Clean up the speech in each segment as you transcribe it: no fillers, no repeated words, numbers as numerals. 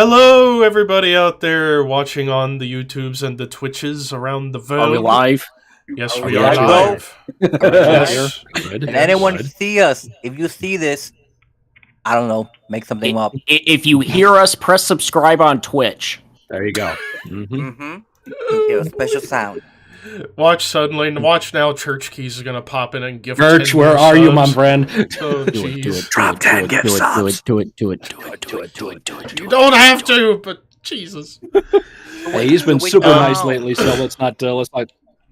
Hello, everybody out there watching on the YouTubes and the Twitches around the world. Are we live? Yes, Are we we are live? live. Yes. Can anyone see us? If you see this, I don't know, make something up. If you hear us, press subscribe on Twitch. There you go. Hear a special sound. Watch now. Church Keys is gonna pop in and give. Church, 10 where more are you, subs. my friend? Oh, Do it. jeez. Drop 10, get subs. Do it. You don't have to, but Jesus. Hey, he's been super nice lately, so let's not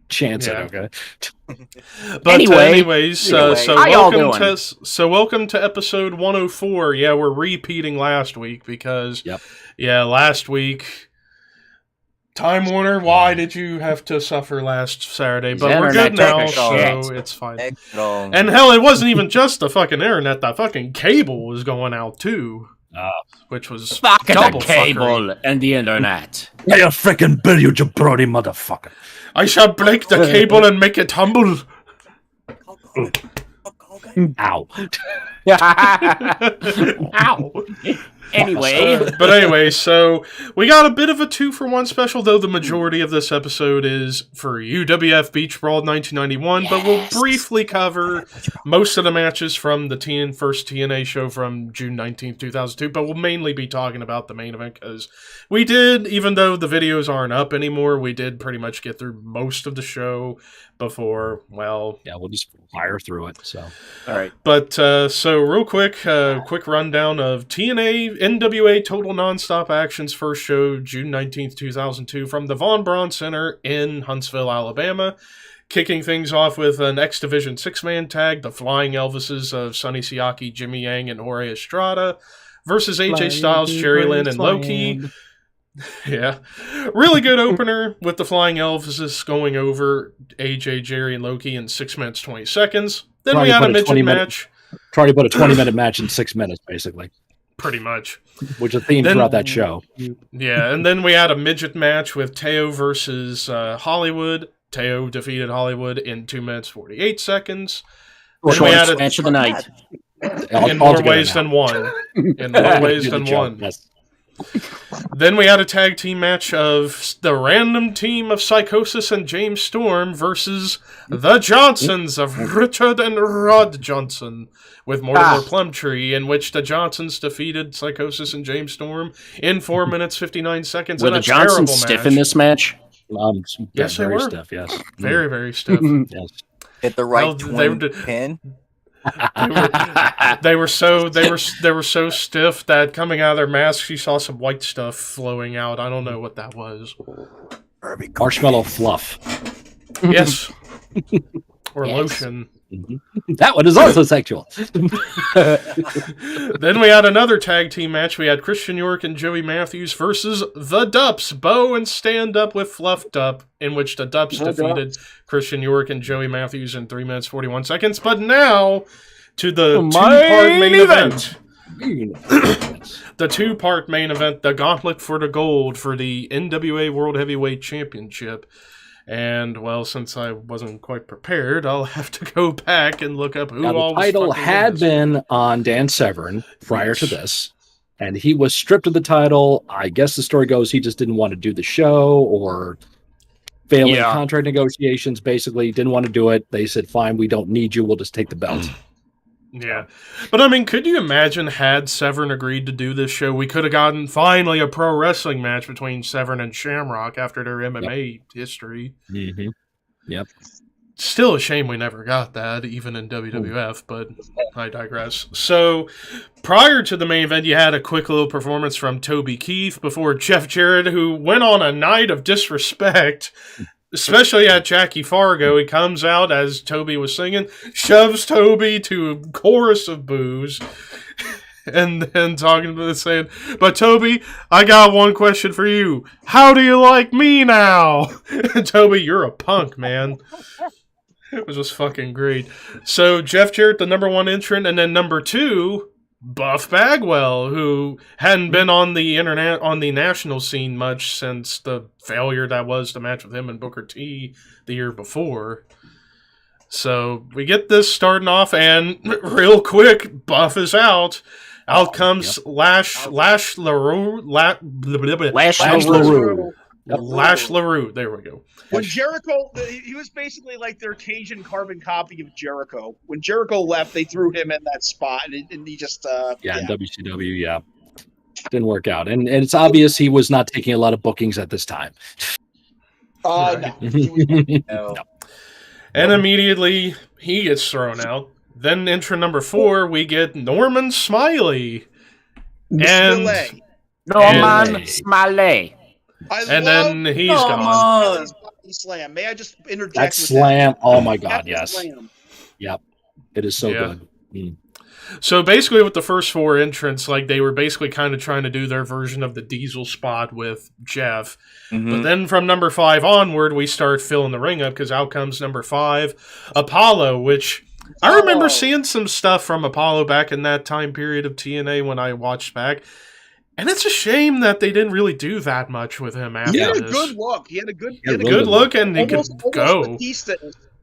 chance Yeah. it. Okay. But anyways, How so welcome to episode 104. Yeah, we're repeating last week because last week. Time Warner, why did you have to suffer last Saturday? But we're good now, so it's fine. And hell, it wasn't even just the fucking internet. The fucking cable was going out too, which was Fucking double the cable fuckery. and the internet. I freaking bill you, jabroni motherfucker. I shall break the cable and make it humble. Ow. Ow. Anyway. But anyway, so we got a bit of a 2-for-1 special, though the majority of this episode is for UWF Beach Brawl 1991, but we'll briefly cover most of the matches from the first TNA show from June 19th, 2002, but we'll mainly be talking about the main event, because we did, even though the videos aren't up anymore, we did pretty much get through most of the show before, well... Yeah, we'll just fire through it, so... Alright. But, so real quick rundown of TNA NWA Total Nonstop Action's first show, June 19th, 2002, from the Von Braun Center in Huntsville, Alabama. Kicking things off with an X Division 6-man tag, the Flying Elvises of Sonny Siaki, Jimmy Yang, and Jorge Estrada, versus AJ Styles, Jerry Lynn, and Loki. Yeah. Really good opener with the Flying Elvises going over AJ, Jerry, and Loki in 6 minutes, 20 seconds. Then we had a midget match. Try to put a 20-minute match in 6 minutes, basically. Pretty much. Which is a theme throughout that show. Yeah, and then we had a midget match with Teo versus Hollywood. Teo defeated Hollywood in 2 minutes, 48 seconds. Shortest match of the night. In more ways than one. In more ways than one. Yes. Then we had a tag team match of the random team of Psychosis and James Storm versus the Johnsons of Richard and Rod Johnson with Mortimer Plumtree, in which the Johnsons defeated Psychosis and James Storm in 4 minutes, 59 seconds. Were the Johnsons stiff in this match? Yes, they were. Stiff, yes. Very, very stiff. Yes. Hit the right twin pin. They were so stiff that coming out of their masks, you saw some white stuff flowing out. I don't know what that was. Marshmallow fluff. Yes. Or Yes. lotion. That one is also sexual. Then we had another tag team match. We had Christian York and Joey Matthews versus the Dups, Bo and Stand Up with Fluff Dup, in which the Dups defeated Christian York and Joey Matthews in 3 minutes, 41 seconds. But now, to the two-part main event. The two-part main event, the Gauntlet for the Gold for the NWA World Heavyweight Championship. And, well, since I wasn't quite prepared, I'll have to go back and look up who all the title had been on Dan Severn prior to this, and he was stripped of the title. I guess the story goes he just didn't want to do the show, or failing contract negotiations, basically didn't want to do it. They said, fine, we don't need you, we'll just take the belt. Yeah. But, I mean, could you imagine had Severn agreed to do this show, we could have gotten finally a pro wrestling match between Severn and Shamrock after their MMA history. Mm-hmm. Yep. Still a shame we never got that, even in WWF, but I digress. So, prior to the main event, you had a quick little performance from Toby Keith before Jeff Jarrett, who went on a night of disrespect, especially at Jackie Fargo. He comes out as Toby was singing, shoves Toby to a chorus of boos, and then talking to the saying, but Toby, I got one question for you. How do you like me now? Toby, you're a punk, man. It was just fucking great. So Jeff Jarrett, the number one entrant, and then number two, Buff Bagwell, who hadn't been on the internet, on the national scene much since the failure that was the match with him and Booker T the year before. So we get this starting off, and real quick, Buff is out. Out comes Lash LaRue. Lash LaRue. There we go. When Jericho, he was basically like their Cajun carbon copy of Jericho. When Jericho left, they threw him in that spot, and he just in WCW, didn't work out, and it's obvious he was not taking a lot of bookings at this time. No. No. And immediately he gets thrown out. Then entry number 4, we get Norman Smiley. Smiley. Norman Smiley. And then he's gone. Slam. May I just interject? That slam! Oh my God! Yes. Slam. Yep. It is so good. Mm. So basically, with the first 4 entrants, like they were basically kind of trying to do their version of the Diesel spot with Jeff. Mm-hmm. But then from number 5 onward, we start filling the ring up because out comes number 5, Apollo, which I remember seeing some stuff from Apollo back in that time period of TNA when I watched back. And it's a shame that they didn't really do that much with him after this. He had a good look. He had a good look, and he could go.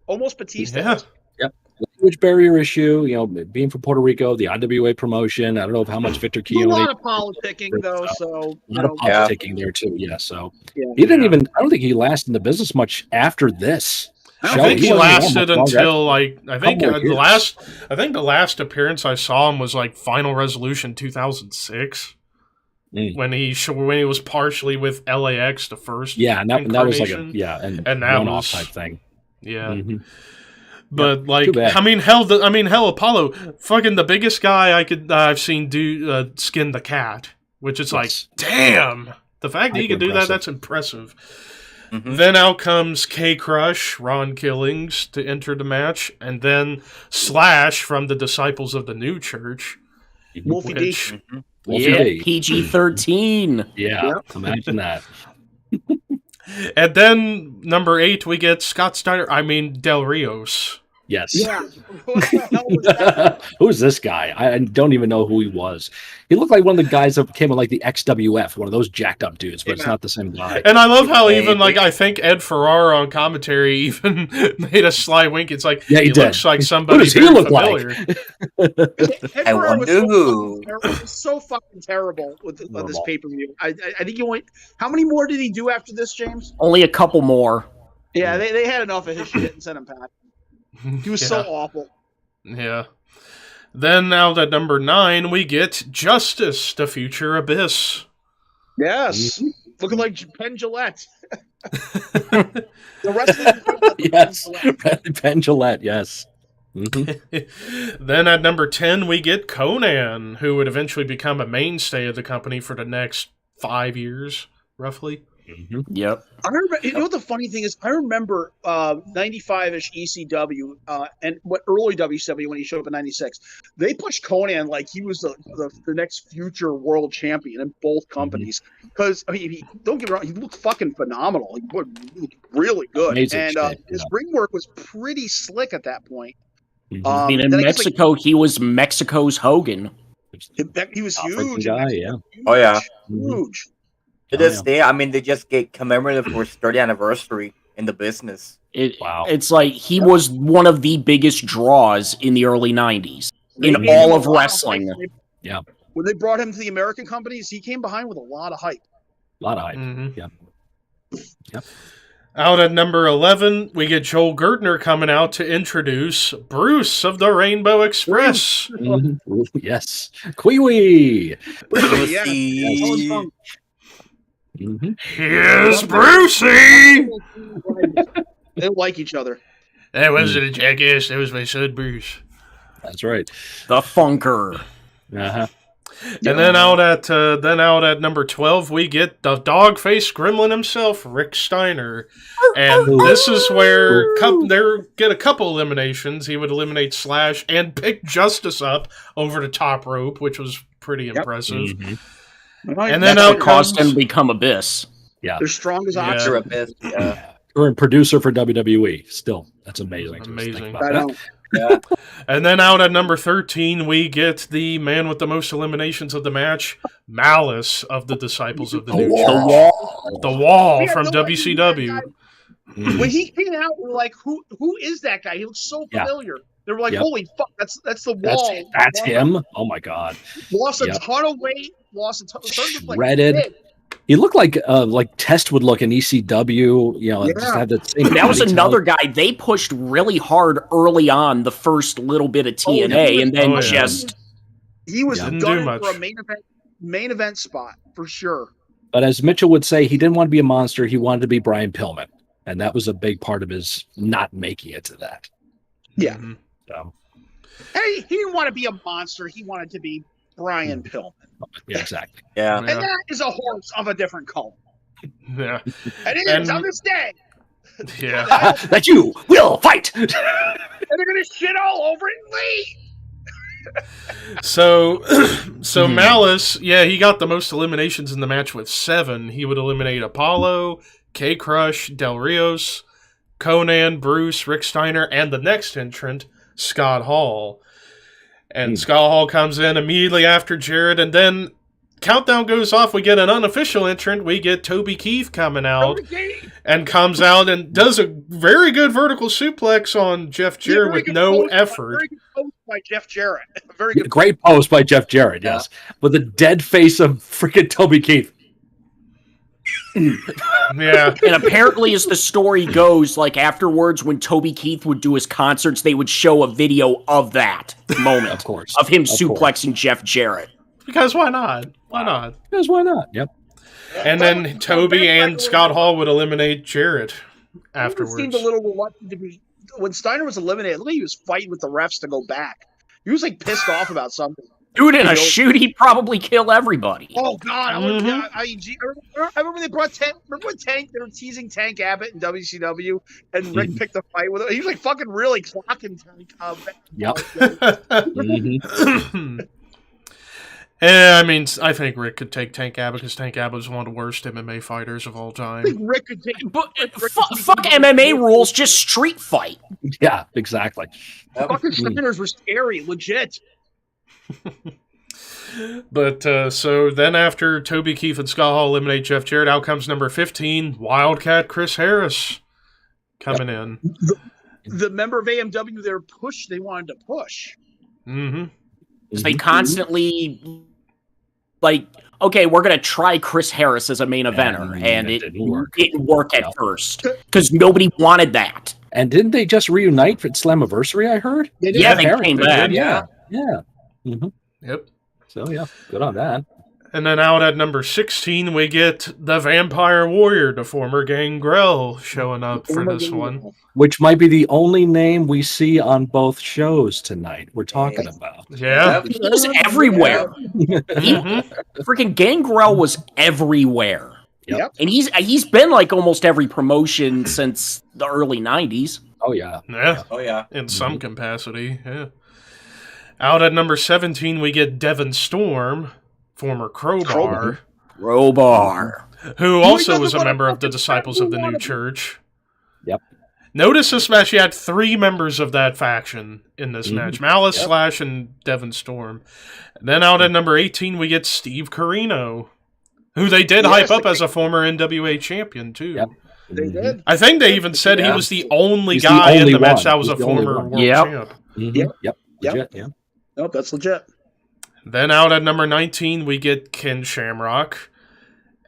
Almost Batista. Yeah. Yep. Language barrier issue, being from Puerto Rico, the IWA promotion. I don't know how much Victor Keone. A lot of politicking, though. So a lot of politicking there too. Yeah. So he didn't even. I don't think he lasted in the business much after this. I think he lasted until I think the last appearance I saw him was like Final Resolution 2006. When he was partially with LAX the first, and that was like and that was type thing, But hell, Apollo, fucking the biggest guy I've seen do skin the cat, which is like, damn, the fact that he can do that's impressive. Mm-hmm. Then out comes K Crush, Ron Killings to enter the match, and then Slash from the Disciples of the New Church, Wolfie D. PG-13. Yeah, imagine that. And then number 8, we get Scott Steiner. Del Rios. Yes. Yeah. Who's this guy? I don't even know who he was. He looked like one of the guys that came on like the XWF, one of those jacked up dudes, but it's not the same guy. And I love how even I think Ed Ferrara on commentary even made a sly wink. It's like he looks like somebody. Who does he look familiar. Like? I was so fucking terrible with this pay-per-view. I think how many more did he do after this, James? Only a couple more. Yeah, they had enough of his shit and sent him packing. He was so awful. Yeah. Then out at number 9, we get Justice, the Future Abyss. Yes. Looking like Penn Jillette. The wrestling. Yes. Penn Jillette, yes. Mm-hmm. Then at number 10, we get Conan, who would eventually become a mainstay of the company for the next 5 years, roughly. Mm-hmm. Yep. I remember. You know what the funny thing is? I remember 95-ish ECW and what early WCW when he showed up in '96. They pushed Conan like he was the next future world champion in both companies. Because don't get me wrong, he looked fucking phenomenal. He looked really good, amazing and his ring work was pretty slick at that point. Mm-hmm. In Mexico, he was Mexico's Hogan. He was huge. Guy, yeah. Oh yeah, huge. To this day, they just get commemorative for his 30th anniversary in the business. It's like he was one of the biggest draws in the early 90s in all of wrestling. Yeah. When they brought him to the American companies, he came behind with a lot of hype. Mm-hmm. Yeah. Yep. Out at number 11, we get Joel Gertner coming out to introduce Bruce of the Rainbow Express. Mm-hmm. Yes. Kwee-wee. Yes. Mm-hmm. Here's Brucey! They don't like each other. That wasn't a jackass, that was my son Bruce. That's right. The Funker. Uh-huh. And then out at number 12, we get the dog-faced gremlin himself, Rick Steiner. And this is where they get a couple eliminations. He would eliminate Slash and pick Justice up over the top rope, which was pretty impressive. Mm-hmm. And then out caused him to become Abyss. Yeah, they're strong as oxen. Abyss. Yeah, current producer for WWE. Still, that's amazing. Yeah. And then out at number 13, we get the man with the most eliminations of the match, Malice of the Disciples of the New Church. The Wall from WCW. When he came out, we were like, "Who is that guy? He looks so familiar." They were like, Yep. "Holy fuck, that's the wall." That's him. Oh my god. Lost a Yep. ton of weight. Lost a ton. Started to, like, Shredded. fit. He looked like Test would look in ECW. You know, just Yeah. have that same. That was body another type. guy they pushed really hard early on the first little bit of TNA, and then just he was Didn't do gunning much. for a main event spot for sure. But as Mitchell would say, he didn't want to be a monster. He wanted to be Brian Pillman, and that was a big part of his not making it to that. Yeah. Mhm. So, Hey, he didn't want to be a monster. He wanted to be Brian Pillman. yeah, exactly. Yeah. And that is a horse of a different color. Yeah. And it is And- on this day. Yeah. That you will fight. And they're going to shit all over it and leave. So Malice, yeah, he got the most eliminations in the match with 7. He would eliminate Apollo, K-Crush, Del Rios, Conan, Bruce, Rick Steiner, and the next entrant, Scott Hall. And Scott Hall comes in immediately after Jarrett, and then countdown goes off. We get an unofficial entrant. We get Toby Keith coming out and comes out and does a very good vertical suplex on Jeff Jarrett with no effort. Very good post by Jeff Jarrett. Very good. Great post by Jeff Jarrett, yes. With the dead face of freaking Toby Keith. Yeah. and apparently, as the story goes, like afterwards, when Toby Keith would do his concerts, they would show a video of that moment, Of course. of him Of course. suplexing Jeff Jarrett. Because why not? Why not? Because why not? Yep. And then Toby and Scott Hall would eliminate Jarrett He afterwards. seemed a little reluctant to be. When Steiner was eliminated, look, he was fighting with the refs to go back. He was like pissed off about something. Dude, in a shoot, he'd probably kill everybody. Oh God! I remember they brought Tank. Remember when Tank? They were teasing Tank Abbott in WCW, and Rick picked a fight with him. He was like fucking really clocking Tank. Yep. I mean, I think Rick could take Tank Abbott because Tank Abbott is one of the worst MMA fighters of all I think time. Rick could take. But fuck MMA rules, just street fight. Yeah, exactly. Fucking Steiners were scary, legit. But so then after Toby Keith and Scott Hall eliminate Jeff Jarrett, out comes number 15, Wildcat Chris Harris coming in. The member of AMW, they wanted to push. Mm-hmm. Because they constantly, like, okay, we're going to try Chris Harris as a main eventer. And it didn't work at first. Because nobody wanted that. And didn't they just reunite for Slammiversary, I heard? They did. Yeah, they Harris came did, back. Yeah. Mm-hmm. Yep. So, yeah, good on that. And then out at number 16, we get the Vampire Warrior, the former Gangrel, showing up for this one. Which might be the only name we see on both shows tonight we're talking about. Yeah. He was everywhere. Mhm. Freaking Gangrel was everywhere. Yep. And he's been like almost every promotion since the early 90s. Oh, yeah. Yeah. Oh yeah. In some capacity, yeah. Out at number 17, we get Devon Storm, former Crowbar, who also was a member of the Disciples of the New Church. Yep. Notice this match, you had 3 members of that faction in this match. Malice, Slash, and Devon Storm. And then out at number 18, we get Steve Corino, who they did hype up as a former NWA champion, too. Yep. They did. I think they even said he was the only He's the guy in only the match one. that was He's a the only former one. world Yep. champ. Yep. Yep. Legit, yeah. Nope, that's legit. Then out at number 19, we get Ken Shamrock.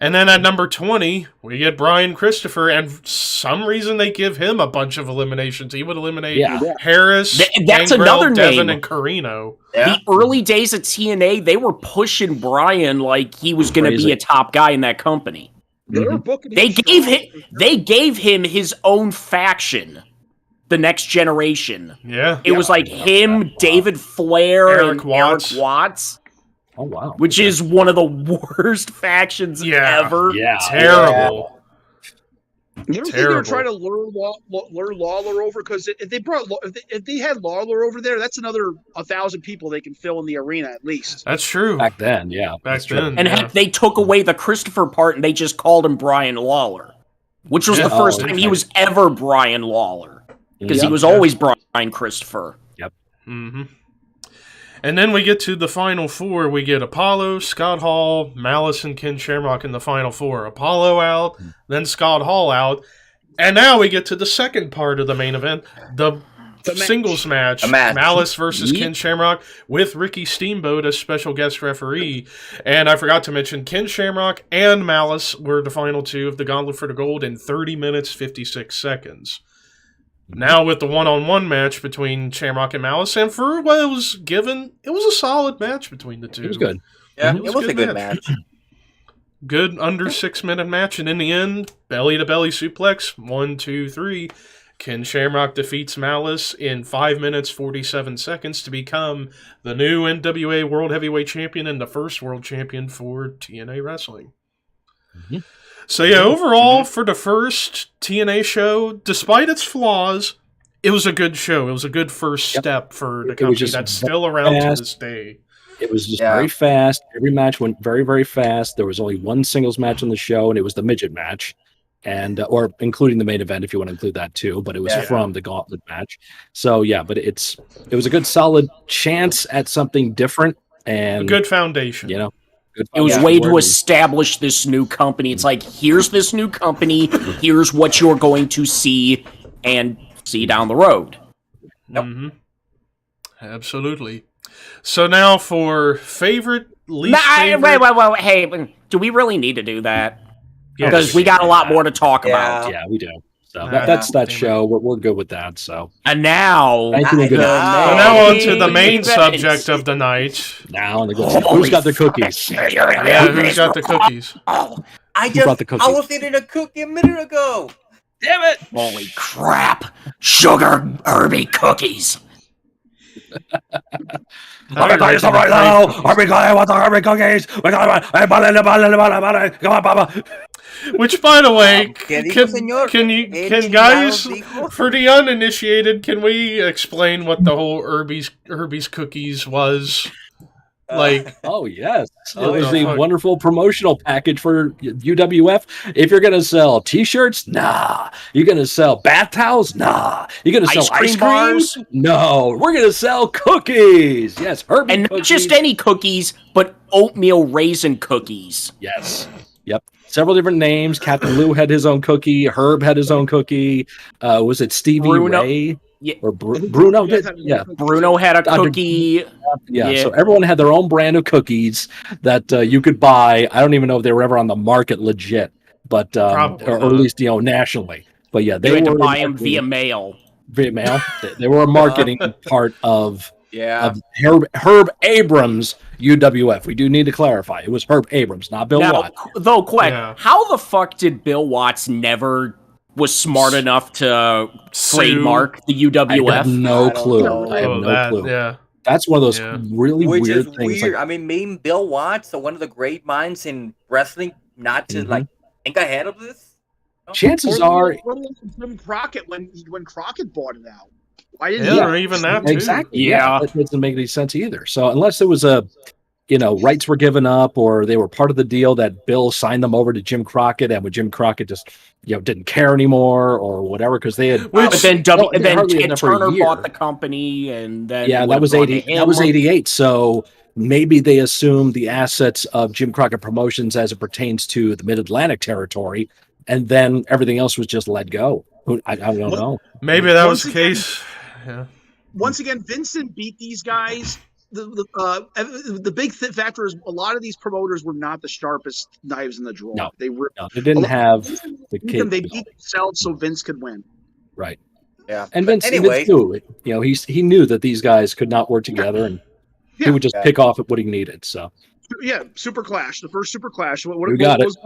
And then at number 20, we get Brian Christopher, and for some reason they give him a bunch of eliminations. He would eliminate Harris, That's Gangrel, another Devon, name. and Carino. Yeah. The early days of TNA, they were pushing Brian like he was going to be Crazy. a top guy in that company. They were booking. They him gave him his own faction, the Next Generation. Yeah. It was like him, David Flair, Eric and Watts. Eric Watts, Oh, wow. which is one of the worst factions Yeah. ever. Yeah. Terrible. You ever think they were trying to lure Lawler over? Because if they had Lawler over there, that's another 1,000 people they can fill in the arena at least. That's true. Back then, yeah. Back That's true. then. And yeah. heck, they took away the Christopher part and they just called him Brian Lawler, which was the Yeah. first Oh, time okay. he was ever Brian Lawler, because he Yep. was always Brian Christopher. Mm-hmm. And then we get to the final 4. We get Apollo, Scott Hall, Malice, and Ken Shamrock in the final 4. Apollo out, then Scott Hall out. And now we get to the second part of the main event, the singles match, Malice versus Ken Shamrock with Ricky Steamboat as special guest referee. And I forgot to mention, Ken Shamrock and Malice were the final two of the Gauntlet for the Gold in 30 minutes, 56 seconds. Now with the one-on-one match between Shamrock and Malice, and for what it was given, it was a solid match between the two. It was good. Yeah, it was a good match. Good under 6-minute match, and in the end, belly-to-belly suplex, 1, 2, 3. Ken Shamrock defeats Malice in 5 minutes, 47 seconds to become the new NWA World Heavyweight Champion and the first World Champion for TNA Wrestling. Mm-hmm. So yeah, overall, for the first TNA show, despite its flaws, it was a good show. It was a good first step for the company that's still around to this day. It was just very fast. Every match went very, very fast. There was only one singles match on the show, and it was the midget match, and or including the main event if you want to include that too. But it was from the Gauntlet match. So yeah, but it was a good, solid chance at something different and a good foundation. It was a way to establish this new company. It's like, here's this new company. Here's what you're going to see and see down the road. Mm-hmm. Absolutely. So now for favorite, least favorite... Wait. Hey, do we really need to do that? Because we got a lot more to talk about. Yeah, we do. So that's that show. We're good with that. So and now, now on to the main subject of the night. Now who's got the cookies? Yeah, who's got the cookies? I was eating a cookie a minute ago. Damn it! Holy crap! Sugar Herbie cookies. Let me tell you something right now. I want the Herbie cookies. Which, by the way, can guys, for the uninitiated, can we explain what the whole Herbie's cookies was? Oh yes, it was the wonderful promotional package for UWF. If you're gonna sell T-shirts, nah. You're gonna sell bath towels, nah. You're gonna sell ice cream bars, no. We're gonna sell cookies. Yes, Herbie and cookies. Not just any cookies, but oatmeal raisin cookies. Yes. Yep. Several different names. Captain Lou had his own cookie. Herb had his own cookie. Was it Stevie Ray? Yeah. Or Bruno did? Yeah. Bruno had a cookie. Yeah, so everyone had their own brand of cookies that you could buy. I don't even know if they were ever on the market legit, but or at least nationally. But yeah, they were to buy them via mail. Via mail. They were a marketing part of Herb Abrams UWF. We do need to clarify. It was Herb Abrams, not Bill Watts. Though, quick, how the fuck did Bill Watts never was smart enough to trademark the UWF? I have no clue. I have no clue. Yeah. That's one of those really weird things. Weird. I mean, maybe Bill Watts, one of the great minds in wrestling, not to think ahead of this. Chances are, Jim Crockett when Crockett bought it out. Why didn't or even that too. Exactly. Yeah, that doesn't make any sense either. So unless there was rights were given up, or they were part of the deal that Bill signed them over to Jim Crockett, and when Jim Crockett just didn't care anymore or whatever, because they had. But then Ted Turner bought the company, and then that was 80. That was 88. So maybe they assumed the assets of Jim Crockett Promotions as it pertains to the Mid-Atlantic territory, and then everything else was just let go. I don't know. Maybe that was the case. Yeah. Once again, Vincent beat these guys. The big factor is a lot of these promoters were not the sharpest knives in the drawer. No, they didn't have the kid. They beat themselves so Vince could win. Right. Yeah. And Vince knew it. He knew that these guys could not work together, and he would just pick off at what he needed. So. Yeah, Super Clash, the first Super Clash. What was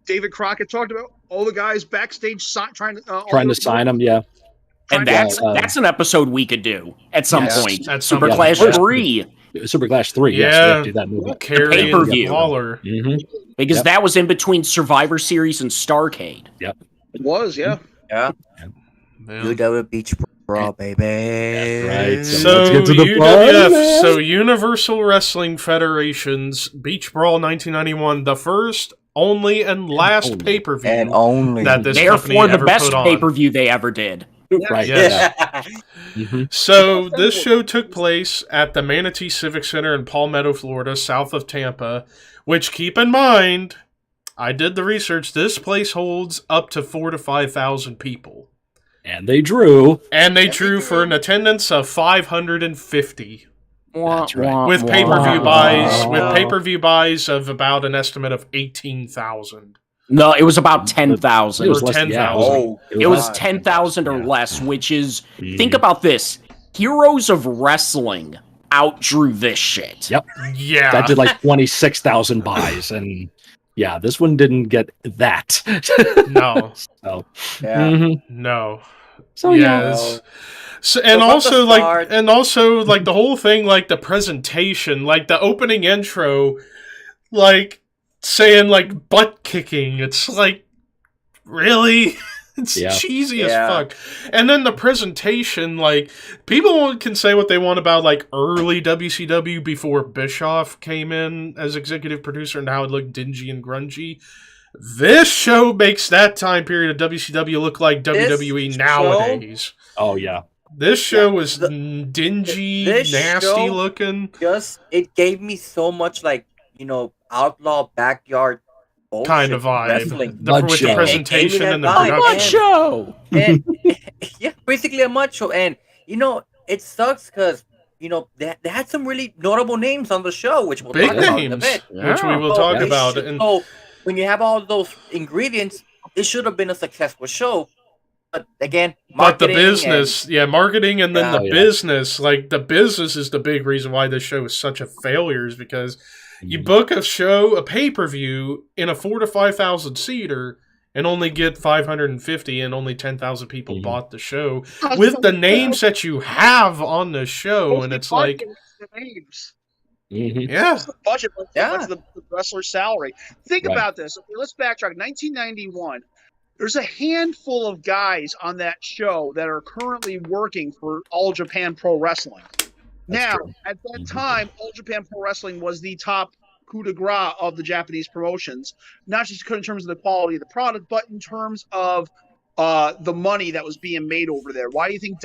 David Crockett talked about? All the guys backstage trying to sign them. Yeah. And that's an episode we could do at some point. At Super Clash 3. Super Clash 3. Yeah. Yes, we have to do that movie. Pay-per-view. Mm-hmm. Because that was in between Survivor Series and Starrcade. Yep. It was, yeah. UWF Beach Brawl, baby. That's right. So let's get to the UWF, so Universal Wrestling Federation's Beach Brawl 1991, the first, only, and last pay-per-view that this company therefore the ever best put on. pay-per-view they ever did. Right. Yes. So this show took place at the Manatee Civic Center in Palmetto, Florida, south of Tampa, which, keep in mind, I did the research, this place holds up to 4,000 to 5,000 people. And they drew. For an attendance of 550. That's right. With pay-per-view buys of about an estimate of 18,000. No, it was about 10,000. It was 10,000. It was 10,000 or less, which is, think about this. Heroes of Wrestling outdrew this shit. Yep. Yeah. That did like 26,000 buys. And yeah, this one didn't get that. No. So, No. So yes. So, and also the whole thing, like the presentation, like the opening intro, like saying like butt kicking. It's like, really? It's cheesy as fuck. And then the presentation, like, people can say what they want about like early WCW before Bischoff came in as executive producer and how it looked dingy and grungy. This show makes that time period of WCW look like WWE nowadays. Oh yeah. This show was dingy, nasty looking. It gave me so much like, outlaw backyard kind of vibe. Wrestling. With the presentation and the production. Mud show! And, yeah, basically a mud show. And, it sucks because, they had some really notable names on the show, which we'll big talk about names, in a bit. which we will talk about. So, when you have all those ingredients, it should have been a successful show. But again, marketing. But the business, marketing and then the business, like the business is the big reason why this show is such a failure is because you book a pay-per-view in a 4,000 to 5,000 seater and only get 550 and only 10,000 people bought the show with the names that you have on the show. And it's like, What's the budget? What's the wrestler's salary? Think about this. Okay, let's backtrack. 1991. There's a handful of guys on that show that are currently working for All Japan Pro Wrestling. Now, at that time, All Japan Pro Wrestling was the top coup de grace of the Japanese promotions, not just in terms of the quality of the product, but in terms of the money that was being made over there. Why do you think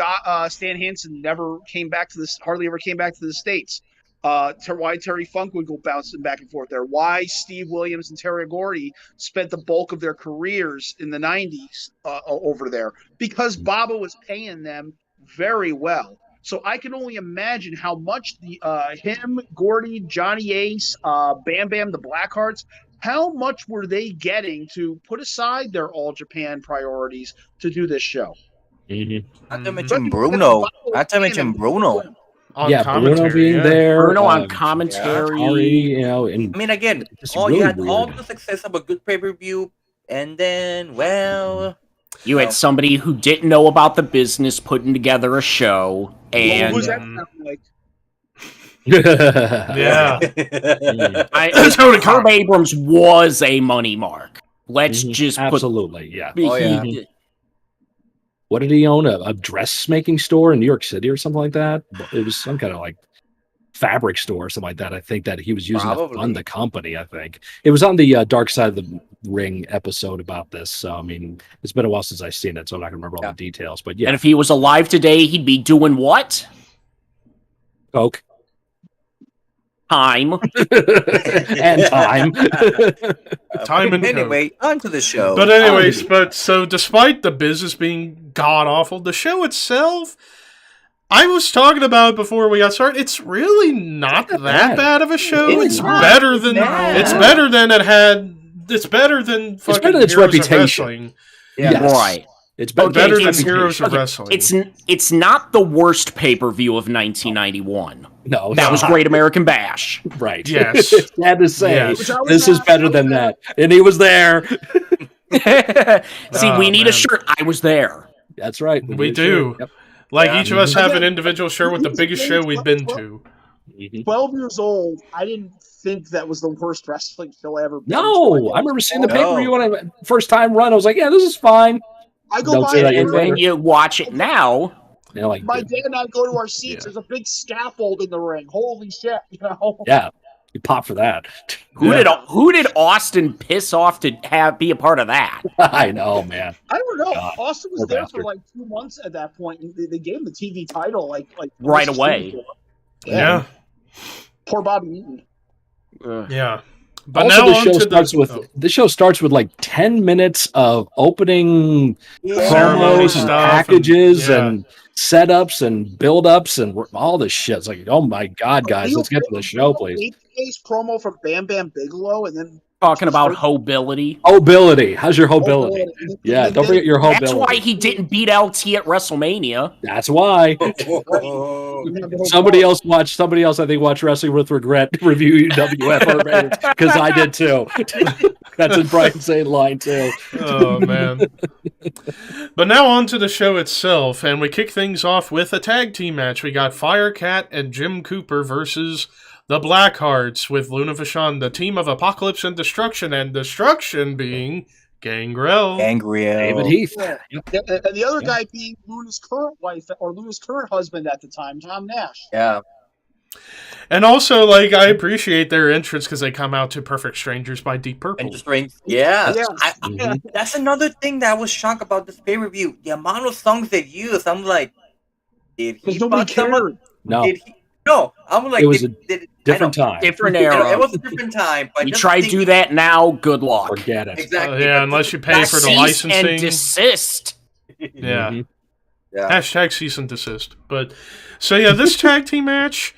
Stan Hansen hardly ever came back to the States? Why Terry Funk would go bouncing back and forth there? Why Steve Williams and Terry Gordy spent the bulk of their careers in the 90s over there? Because Baba was paying them very well. So I can only imagine how much him, Gordy, Johnny Ace, Bam Bam, the Blackhearts, how much were they getting to put aside their All Japan priorities to do this show? Not to mention Bruno. On Bruno being there. Bruno on commentary. And, I mean, again, you had all the success of a good pay-per-view, and then, you had somebody who didn't know about the business putting together a show, and who's that sound like? Herb Abrams was a money mark. Let's just absolutely. What did he own? A dressmaking store in New York City or something like that? It was some kind of like fabric store or something like that. I think that he was using to fund the company. I think it was on the Dark Side of the Ring episode about this. So, I mean, it's been a while since I've seen it, so I'm not going to remember all the details. But and if he was alive today, he'd be doing what? Coke. Time. And time. Time and anyway, on to the show. But anyways, so despite the business being god-awful, the show itself, I was talking about it before we got started, it's really not that bad of a show. It's better than its reputation. Right. It's better than Heroes of Wrestling. It's not the worst pay-per-view of 1991. No. That was Great American Bash. Right. Yes. Sad to say, this is better than that. And he was there. See, we need a shirt. I was there. That's right. We do. Yep. Each of us have an individual shirt with the biggest show we've been to. 12 years old, I didn't think that was the worst wrestling show I ever been to. No, I remember seeing the pay-per-view when I first time run. I was like, yeah, this is fine. I go by it, and then you watch it now. My dad and I go to our seats. There's a big scaffold in the ring. Holy shit! Yeah, you pop for that. Who did Austin piss off to be a part of that? I know, man. I don't know. Austin was there for like 2 months at that point. And they gave him the TV title like right away. Yeah. Poor Bobby Eaton. Yeah. But also, now the on show to starts with the show starts with like 10 minutes of opening Ceremony promos and stuff packages and- and setups and build-ups and all this shit. It's like, oh my god, guys, let's get to the show, please. Babyface promo from Bam Bam Bigelow, and then Talking about hobility. Hobility. How's your hobility? Hobility. Yeah, don't forget your hobility. That's why he didn't beat LT at WrestleMania. That's why. Somebody else, I think, watched Wrestling with Regret review UWF because I did too. That's in Brian's St. line too. Oh man. But now on to the show itself, and we kick things off with a tag team match. We got Firecat and Jim Cooper versus the Blackhearts with Luna Vachon, the team of Apocalypse and Destruction being Gangrel. David Heath. Yeah. And the other guy being Luna's current wife or Luna's current husband at the time, Tom Nash. Yeah. And also, like, I appreciate their entrance because they come out to Perfect Strangers by Deep Purple. And just yeah. Yeah. That's another thing that I was shocked about this pay-per-view. The amount of songs they used. I'm like, did he Because nobody fuck someone? cared. No, No, I'm like, it was a different time. Different It era. was a different time. But You just try to do thinking- that now, good luck. Forget it. Exactly. Yeah, but unless you just- pay for the Cease licensing. and desist. Yeah. Mhm. Yeah. Hashtag cease and desist. But so yeah, this tag team match,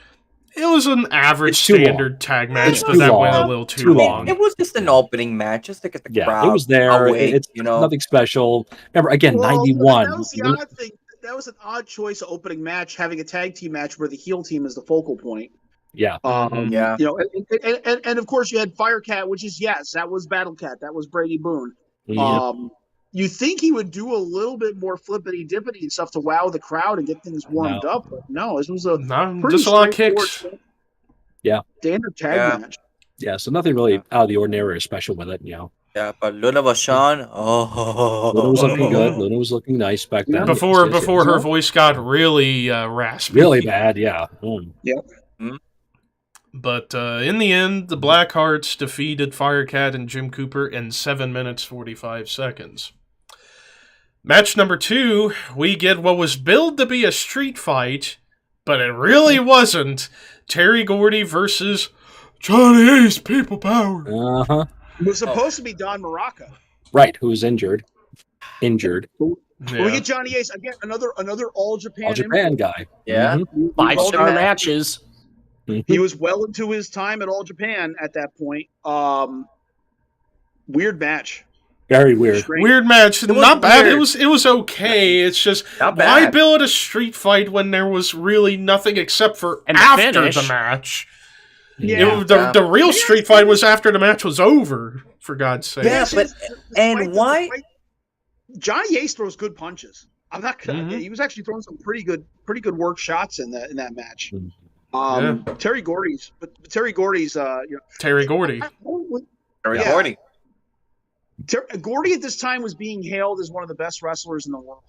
it was an average It's too long. standard tag match, It's but too that long. went a little too Too long. It was just an opening match, just to get the Yeah, crowd. it was there. awake, It's nothing special. Remember, again, Well, 91. That was the odd thing. That was an odd choice of opening match, having a tag team match where the heel team is the focal point. Yeah. Yeah. You know, and of course you had Firecat, which is that was Battle Cat, that was Brady Boone. Yeah. You think he would do a little bit more flippity dippity and stuff to wow the crowd and get things warmed up, but no, this was a No, pretty just a lot of straightforward kicks. standard tag Yeah. match. Yeah, so nothing really out of the ordinary or special with it, you know. Yeah, but Luna Vachon, Luna was looking good. Luna was looking nice back then. Before Yes, her yes. voice got really raspy. Really bad, yeah. But in the end, the Blackhearts defeated Firecat and Jim Cooper in 7 minutes 45 seconds. Match number 2, we get what was billed to be a street fight, but it really wasn't. Terry Gordy versus Johnny Ace People Power. Uh-huh. It was supposed to be Don Morocco. Right, who was injured. But we Yeah. get Johnny Ace again, another All Japan. All Japan guy. Yeah. Mhm. 5-star matches. He was well into his time at All Japan at that point. Weird match. Very weird. Strange. Weird match. was Not bad. weird. It was okay. It's just Not why bad. build a street fight when there was really nothing except for And the after finish. the match. Yeah. The real street fight was after the match was over. For God's sake. Yeah, but and why? Johnny Ace throws good punches. I'm not gonna. Mhm. He was actually throwing some pretty good work shots in that match. Mhm. Terry Gordy's, Terry Gordy. Terry Yeah. Gordy. Gordy at this time was being hailed as one of the best wrestlers in the world.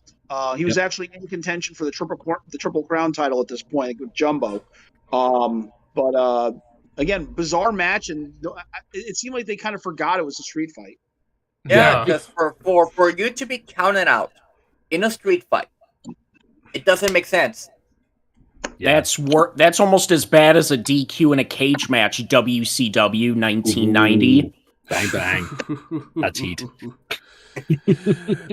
He was actually in contention for the triple crown title at this point with Jumbo. But again, bizarre match, and it seemed like they kind of forgot it was a street fight. Yeah, because for you to be counted out in a street fight, it doesn't make sense. Yeah. That's almost as bad as a DQ in a cage match, WCW 1990. Bang, bang. That's heat.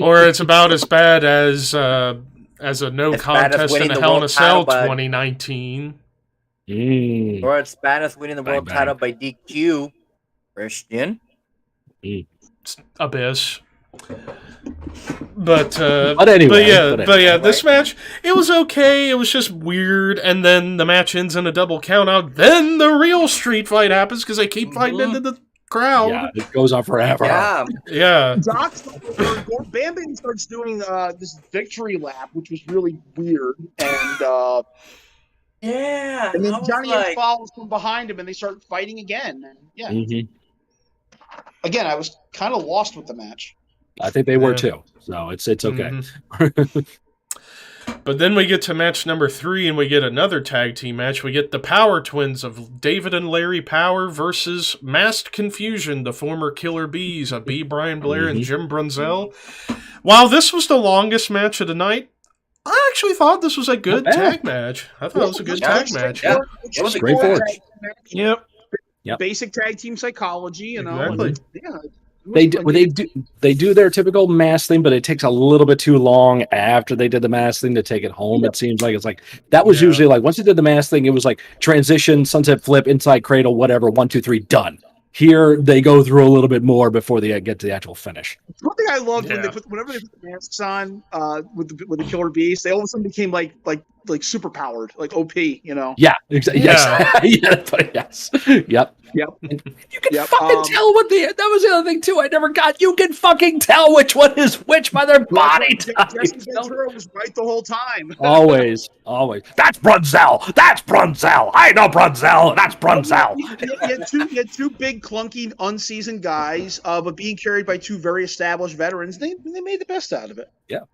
Or it's about as bad as a no As bad as contest in winning a the Hell in a world Cell title, but- 2019. Or it's bad as winning the world Bang, title by DQ. Christian. Abyss. But anyway, this match, it was okay. It was just weird, and then the match ends in a double countout. Then the real street fight happens because they keep fighting into the crowd. Yeah, it goes on forever. Yeah. Yeah. Bam Bam starts doing this victory lap, which was really weird, and Yeah. then I was Johnny like- Ace follows from behind him, and they start fighting again. And yeah, Mhm. again, I was kind of lost with the match. I think they were Yeah. too. So it's okay. Mhm. But then we get to match number 3, and we get another tag team match. We get the Power Twins of David and Larry Power versus Masked Confusion, the former Killer Bees of B. Brian Blair and Jim Brunzell. While this was the longest match of the night, I actually thought this was a good Not bad. tag match. I thought it was a good Yeah, tag match. yeah. It was a Straightforward. Yep. basic tag team psychology, you know. Exactly. And, They do their typical mask thing, but it takes a little bit too long after they did the mask thing to take it home. It seems like it's like that was usually like once they did the mask thing, it was like transition, sunset flip, inside cradle, whatever, 1, 2, 3, done. Here they go through a little bit more before they get to the actual finish. One thing I loved whenever they put the masks on with the Killer Beast, they all of a sudden became like super powered, like OP, you know. Yeah, exactly. Yes. Yep. You can fucking tell that was the other thing too. I never got. You can fucking tell which one is which by their body type. Jesse Ventura was right the whole time. Always. That's Brunzell. I know Brunzell. That's Brunzell. You had two big, clunky, unseasoned guys, but being carried by two very established veterans. They made the best out of it. Yeah.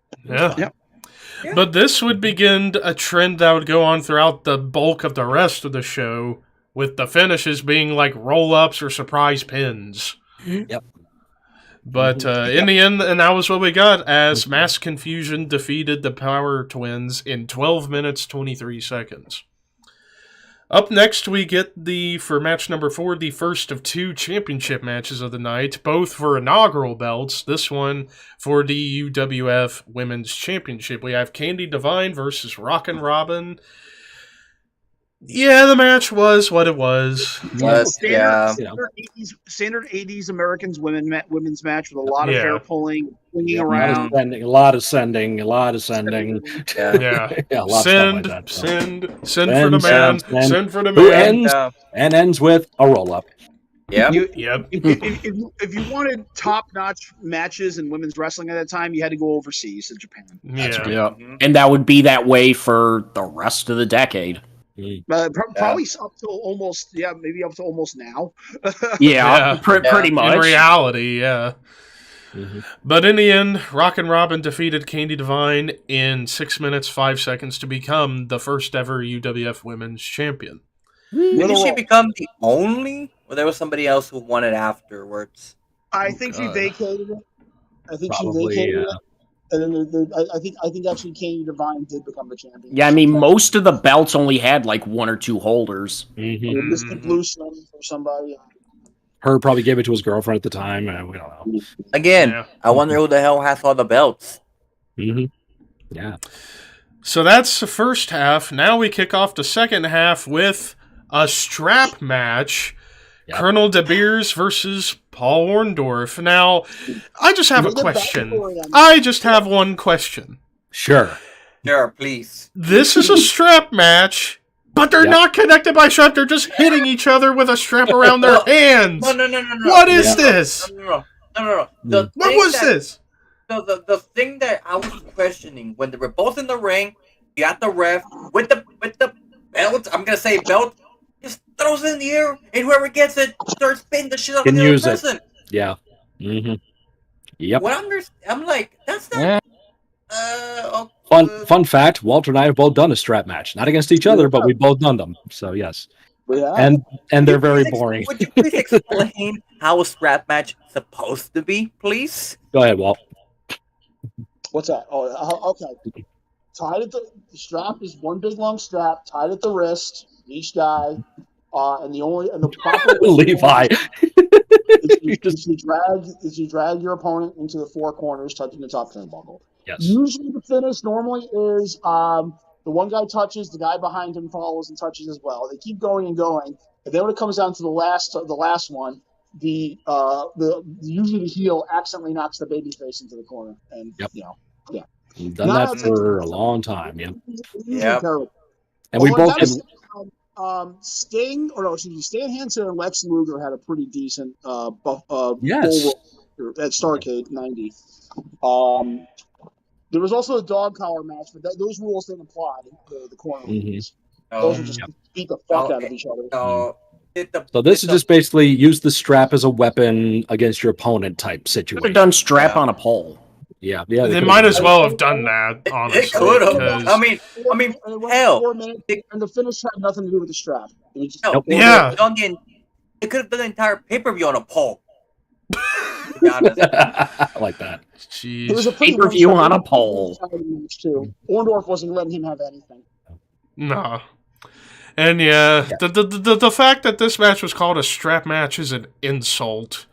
But this would begin a trend that would go on throughout the bulk of the rest of the show, with the finishes being like roll-ups or surprise pins. Yep. But in the end, and that was what we got, as Mass Confusion defeated the Power Twins in 12 minutes, 23 seconds. Up next, we get for match number 4, the first of 2 championship matches of the night, both for inaugural belts. This one for the UWF Women's Championship. We have Candy Divine versus Rockin' Robin. Yeah, the match was what it was. Standard 80s Americans women's match with a lot of hair pulling, swinging around. A lot of sending. Yeah. A lot of send for the man. Send for the Who man. ends with a roll-up. Yeah. If you wanted top-notch matches in women's wrestling at that time, you had to go overseas to Japan. Yeah. And that would be that way for the rest of the decade. Probably up to almost, maybe up to almost now. Pretty much. In reality, yeah. Mm-hmm. But in the end, Rockin' Robin defeated Candy Divine in 6 minutes, 5 seconds to become the first ever UWF Women's Champion. Did she become the only, or there was somebody else who won it afterwards? I think she vacated it. And then I think actually Candy Divine did become the champion. Yeah, I mean, most of the belts only had like 1 or 2 holders. Mr. Blue Stone for somebody. Herb probably gave it to his girlfriend at the time. We don't know. Again, I wonder who the hell has all the belts. Yeah. So that's the first half. Now we kick off the second half with a strap match. Yep. Colonel De Beers versus Paul Orndorff. Now, I just have a question. I just have one question. Sure, please. This is a strap match, but they're not connected by strap. They're just hitting each other with a strap around their hands. No. What is this? No. What was this? The thing that I was questioning, when they were both in the ring, you got the ref with the belt. I'm gonna say belt. Just throws it in the air, and whoever gets it starts spinning the shit out of the other person. Yeah. Yep. I'm like, that's not. Fun fact: Walter and I have both done a strap match, not against each other, but we've both done them. So yes. And they're very boring. Would you please explain how a strap match is supposed to be, please? Go ahead, Walt. What's that? Oh, okay. Tied at the strap is one big long strap tied at the wrist. Each guy, and the proper Levi. is you drag your opponent into the 4 corners, touching the top turnbuckle. Yes. Usually, the finish normally is the one guy touches, the guy behind him follows and touches as well. They keep going and going, and then when it comes down to the last one, usually the heel accidentally knocks the baby face into the corner, and We've done that for a long time. Yeah. And we both. Stan Hansen and Lex Luger had a pretty decent yes. at Starrcade 90. There was also a dog collar match, but those rules didn't apply to the corner rules. Those would just beat the fuck out of each other. So this is just basically use the strap as a weapon against your opponent type situation. Could have done strap on a pole. Yeah. They might as well have done that, honestly. They could have. I mean, hell. 4 minutes, and the finish had nothing to do with the strap. It was just, They could have done the entire pay-per-view on a pole. To be honest. I like that. Jeez. It was a pay-per-view on a pole. Orndorff wasn't letting him have anything. No. And the fact that this match was called a strap match is an insult.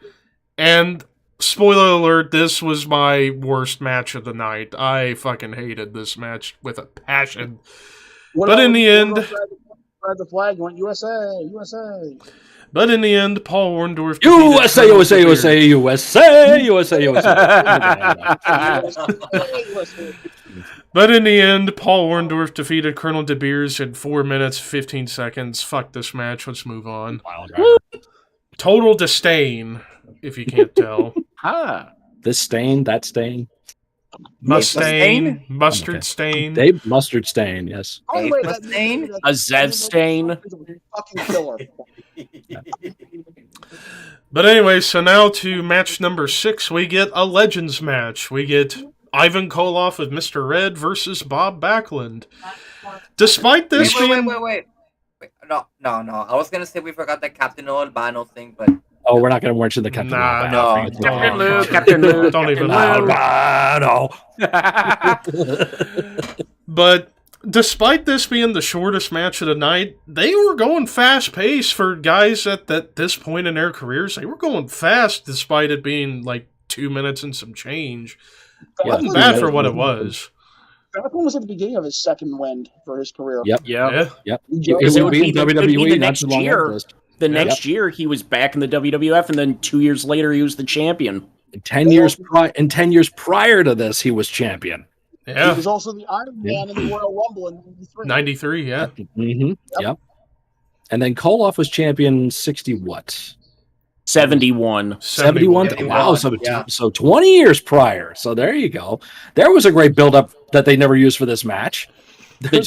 And spoiler alert, this was my worst match of the night. I fucking hated this match with a passion. But in the end, grab the flag, went USA, USA. But in the end, Paul Orndorff USA, USA, USA, USA, USA, USA. But in the end, Paul Orndorff defeated Colonel De Beers in 4 minutes, 15 seconds. Fuck this match. Let's move on. Total disdain, if you can't tell. This stain, that stain. Mustaine, mustard stain. Dave Mustard Stain, yes. A Zev stain. Fucking killer. But anyway, so now to match number 6, we get a Legends match. We get Ivan Koloff with Mr. Red versus Bob Backlund. Despite this Wait. No. I was gonna say we forgot the Captain Albano thing, but... Oh, we're not going to mention the Captain Albano. No. Captain Luke. Don't even Albano. But despite this being the shortest match of the night, they were going fast-paced for guys at this point in their careers. They were going fast despite it being like 2 minutes and some change. It wasn't bad for what it was. Backlund was at the beginning of his second wind for his career. Yep. It would be the WWE next year. The next year, he was back in the WWF, and then 2 years later, he was the champion. 10 years prior to this, he was champion. Yeah. He was also the Iron Man in the Royal Rumble in 93. 93, yeah. Mm-hmm. Yep. And then Koloff was champion 60 what? 71. 71? Wow, so 20 years prior. So there you go. There was a great build-up that they never used for this match. The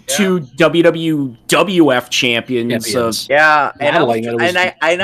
two WWF champions. I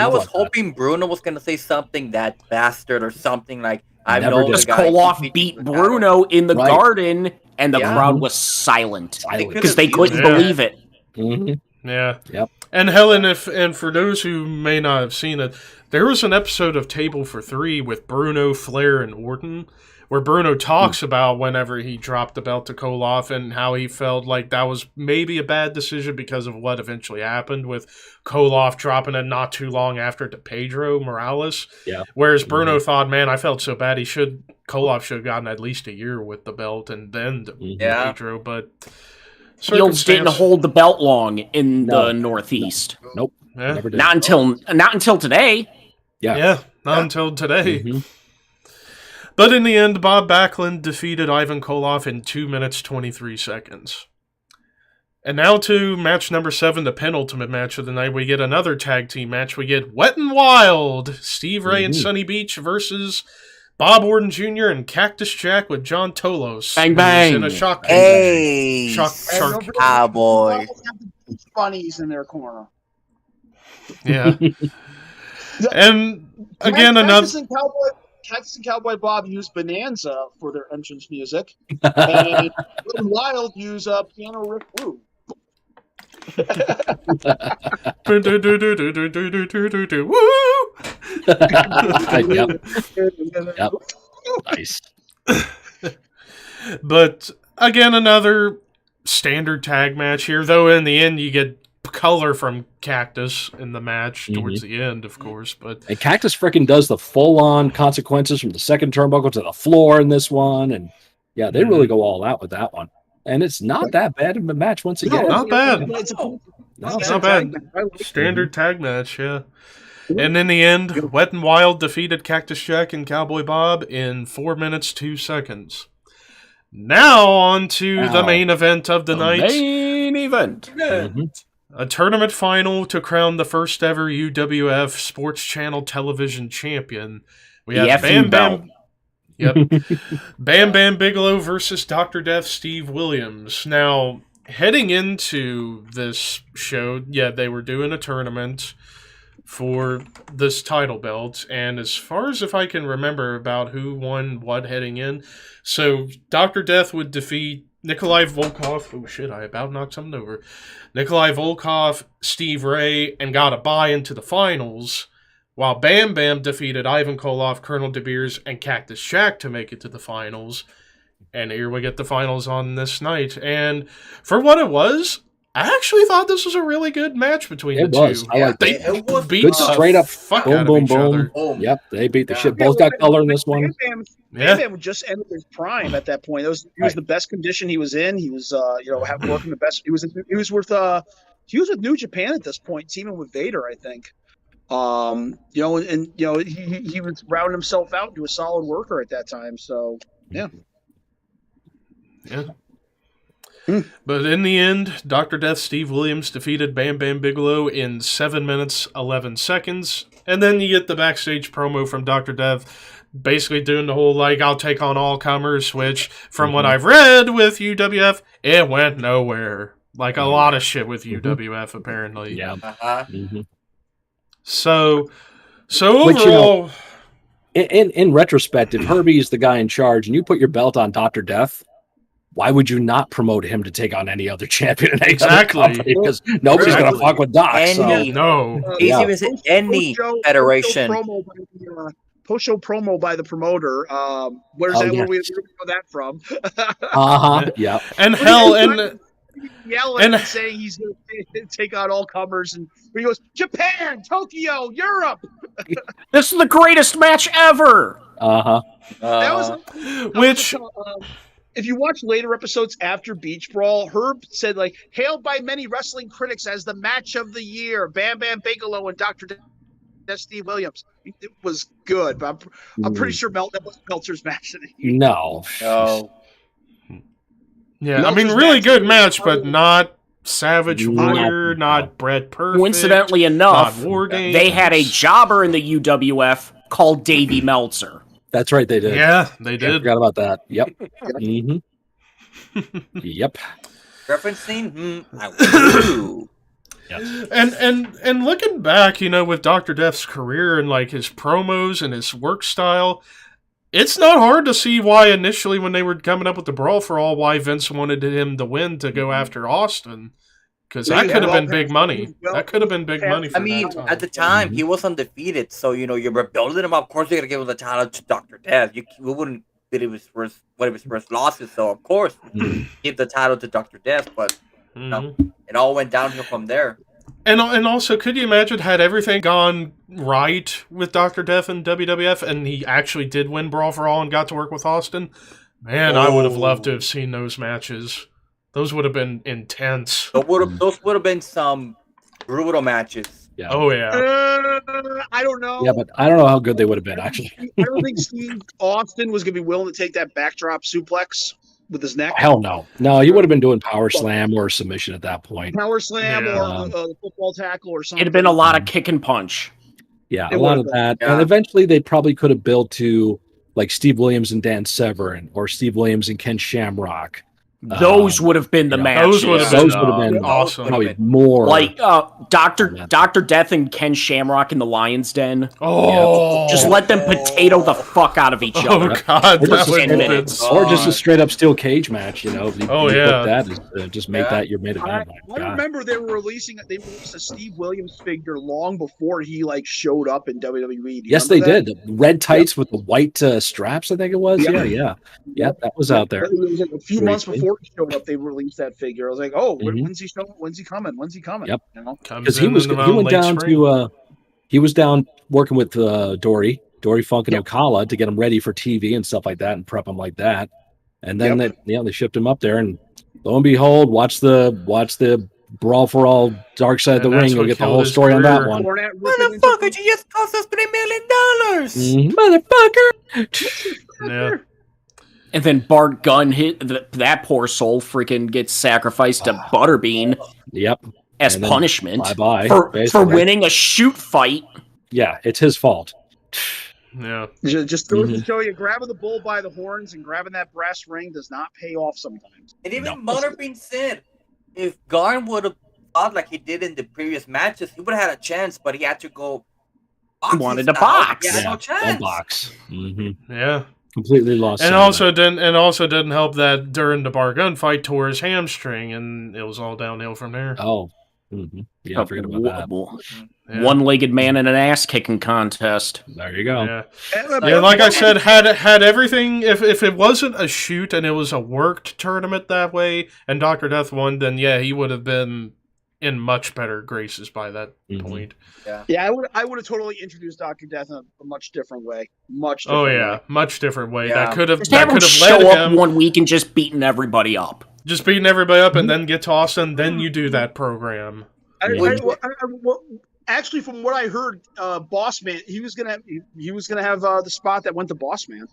was hoping Bruno was going to say something that bastard or something like, I've known because Koloff beat Bruno in the garden, and the crowd was silent because they couldn't believe it. Mm-hmm. Yeah. Yep. And Helen, for those who may not have seen it, there was an episode of Table for Three with Bruno, Flair, and Orton, where Bruno talks about whenever he dropped the belt to Koloff and how he felt like that was maybe a bad decision because of what eventually happened with Koloff dropping it not too long after to Pedro Morales. Yeah. Whereas Bruno thought, man, I felt so bad. Koloff should have gotten at least a year with the belt and then to Pedro, but Heels didn't hold the belt long in the Northeast. Nope. Yeah. Never did. Not until today. Not until today. Mm-hmm. But in the end, Bob Backlund defeated Ivan Koloff in 2 minutes, 23 seconds. And now to match number 7, the penultimate match of the night. We get another tag team match. We get Wet n' Wild, Steve Ray and Sunny Beach versus Bob Orton Jr. and Cactus Jack with John Tolos. Bang, bang. In a shock. Hey, shock cowboy. Bunnies in their corner. Yeah. And again, Cactus and Cowboy Bob used Bonanza for their entrance music. And Wild use Piano Rick Woo. Yep. Nice. But again, another standard tag match here, though in the end you get color from Cactus in the match towards the end, of course. And Cactus freaking does the full-on consequences from the second turnbuckle to the floor in this one, and they really go all out with that one. And it's not that bad of a match once again. Not bad. Not bad. Standard tag match, yeah. And in the end, Wet n' Wild defeated Cactus Jack and Cowboy Bob in 4 minutes, 2 seconds. Now on to the main event of the night. Main event. A tournament final to crown the first ever UWF Sports Channel television champion. We have Bam Bam. Bam Bam Bigelow versus Dr. Death Steve Williams. Now, heading into this show, they were doing a tournament for this title belt, and as far as if I can remember about who won what heading in, so Dr. Death would defeat Nikolai Volkov. Oh shit, I about knocked something over. Nikolai Volkov, Steve Ray, and got a bye into the finals, while Bam Bam defeated Ivan Koloff, Colonel De Beers, and Cactus Jack to make it to the finals. And here we get the finals on this night. And for what it was, I actually thought this was a really good match between It the was. two. I like They it was beat good the straight up fuck boom, out of boom, each boom. other. Boom. Yep, they beat the Yeah. shit. Both got color in this one. Bam Yeah. Bam just ended his prime at that point. He was the best condition he was in. He was working the best. He was with New Japan at this point, teaming with Vader, I think. He was rounding himself out into a solid worker at that time. So yeah. Yeah. But in the end, Dr. Death Steve Williams defeated Bam Bam Bigelow in 7 minutes, 11 seconds. And then you get the backstage promo from Dr. Death basically doing the whole, like, I'll take on all comers, which, from what I've read with UWF, it went nowhere. Like, a lot of shit with UWF, apparently. Yeah. Uh-huh. So Which, overall... In retrospect, if Herbie is the guy in charge and you put your belt on Dr. Death, why would you not promote him to take on any other champion in any other company? Because nobody's going to fuck with Doc. Any- No. He's even said any federation. Post-show promo by the promoter. Where's that? Where we know that from? Yeah. And hell, and yelling and saying he's going to take out all comers, and he goes, Japan, Tokyo, Europe. This is the greatest match ever. That was which... if you watch later episodes after Beach Brawl, Herb said, like, hailed by many wrestling critics as the match of the year, Bam Bam Bigelow and Dr. Steve Williams. It was good, but I'm pretty sure that was Meltzer's match of the year. No. Yeah, I mean, really good match, but not Savage Warrior, not Bret Perfect. Coincidentally enough, not War Games. they had a jobber in the UWF called Davey Meltzer. That's right, they did. Yeah, they I did. forgot about that. Yep. Yep. Referencing? I And looking back, with Dr. Death's career and like his promos and his work style, it's not hard to see why initially when they were coming up with the Brawl for All, why Vince wanted him to win to go after Austin. Because that could have been big money. That could have been big money for that time. at the time, he was undefeated, so, you're building him up. Of course, you're going to give him the title to Dr. Death. We wouldn't bid his first losses, so of course, give the title to Dr. Death, but it all went downhill from there. And also, could you imagine had everything gone right with Dr. Death and WWF, and he actually did win Brawl for All and got to work with Austin? Man, I would have loved to have seen those matches. Those would have been intense. Those would have been some brutal matches. Yeah. Oh, yeah. I don't know. Yeah, but I don't know how good they would have been, actually. I don't think Steve Austin was going to be willing to take that backdrop suplex with his neck. Hell no. No, he would have been doing power slam or submission at that point. Power slam or football tackle or something. It'd have been a lot of kick and punch. Yeah, a lot of that. Yeah. And eventually they probably could have built to like Steve Williams and Dan Severin or Steve Williams and Ken Shamrock. Those would have been the matches. Those would have been awesome. Probably more. Like Dr. Death and Ken Shamrock in the Lion's Den. Oh. Just let them potato the fuck out of each other. Oh, God. Or That would have been minutes. or just a straight up steel cage match, you know. Just make that your main event. I remember they released a Steve Williams figure long before he showed up in WWE. Yes, they did. The red tights with the white straps, I think it was. Yeah, that was out there. It was a few months before he showed up, they released that figure. I was like, oh, when's he showing? When's he coming? Yep. Comes Because in he went late down spring. to he was down working with Dory Funk and Ocala to get him ready for TV and stuff like that and prep him like that. And then they shipped him up there, and lo and behold, watch the Brawl for All Dark Side of the Ring. You'll get the whole story on that one. Motherfucker, you just cost us $3 million. Motherfucker. Yeah. And then Bart Gunn that poor soul freaking gets sacrificed to Butterbean Yep. as punishment bye-bye, for basically. winning a shoot fight. Yeah, it's his fault. Yeah. Just goes to show you, grabbing the bull by the horns and grabbing that brass ring does not pay off sometimes. And even Butterbean said, if Garn would have fought like he did in the previous matches, he would have had a chance, but he had to go. He wanted to box. He had no chance. Box. Yeah. Completely lost. And also didn't help that during the Bar Gun fight tore his hamstring, and it was all downhill from there. Oh, Mm-hmm. Yeah, I forget about that. Yeah. One-legged man in an ass-kicking contest. There you go. Yeah. Yeah, like I said, had everything. If it wasn't a shoot and it was a worked tournament that way, and Dr. Death won, then yeah, he would have been in much better graces by that point. Yeah, I would have totally introduced Dr. Death in a much different way. Much Oh different yeah, way. much different way. Yeah. That could have Just have him led show up him one week and just beating everybody up. just beating everybody up, and then get to Austin, then you do that program. Actually, from what I heard, Boss Man, he was gonna have the spot that went to Boss Man.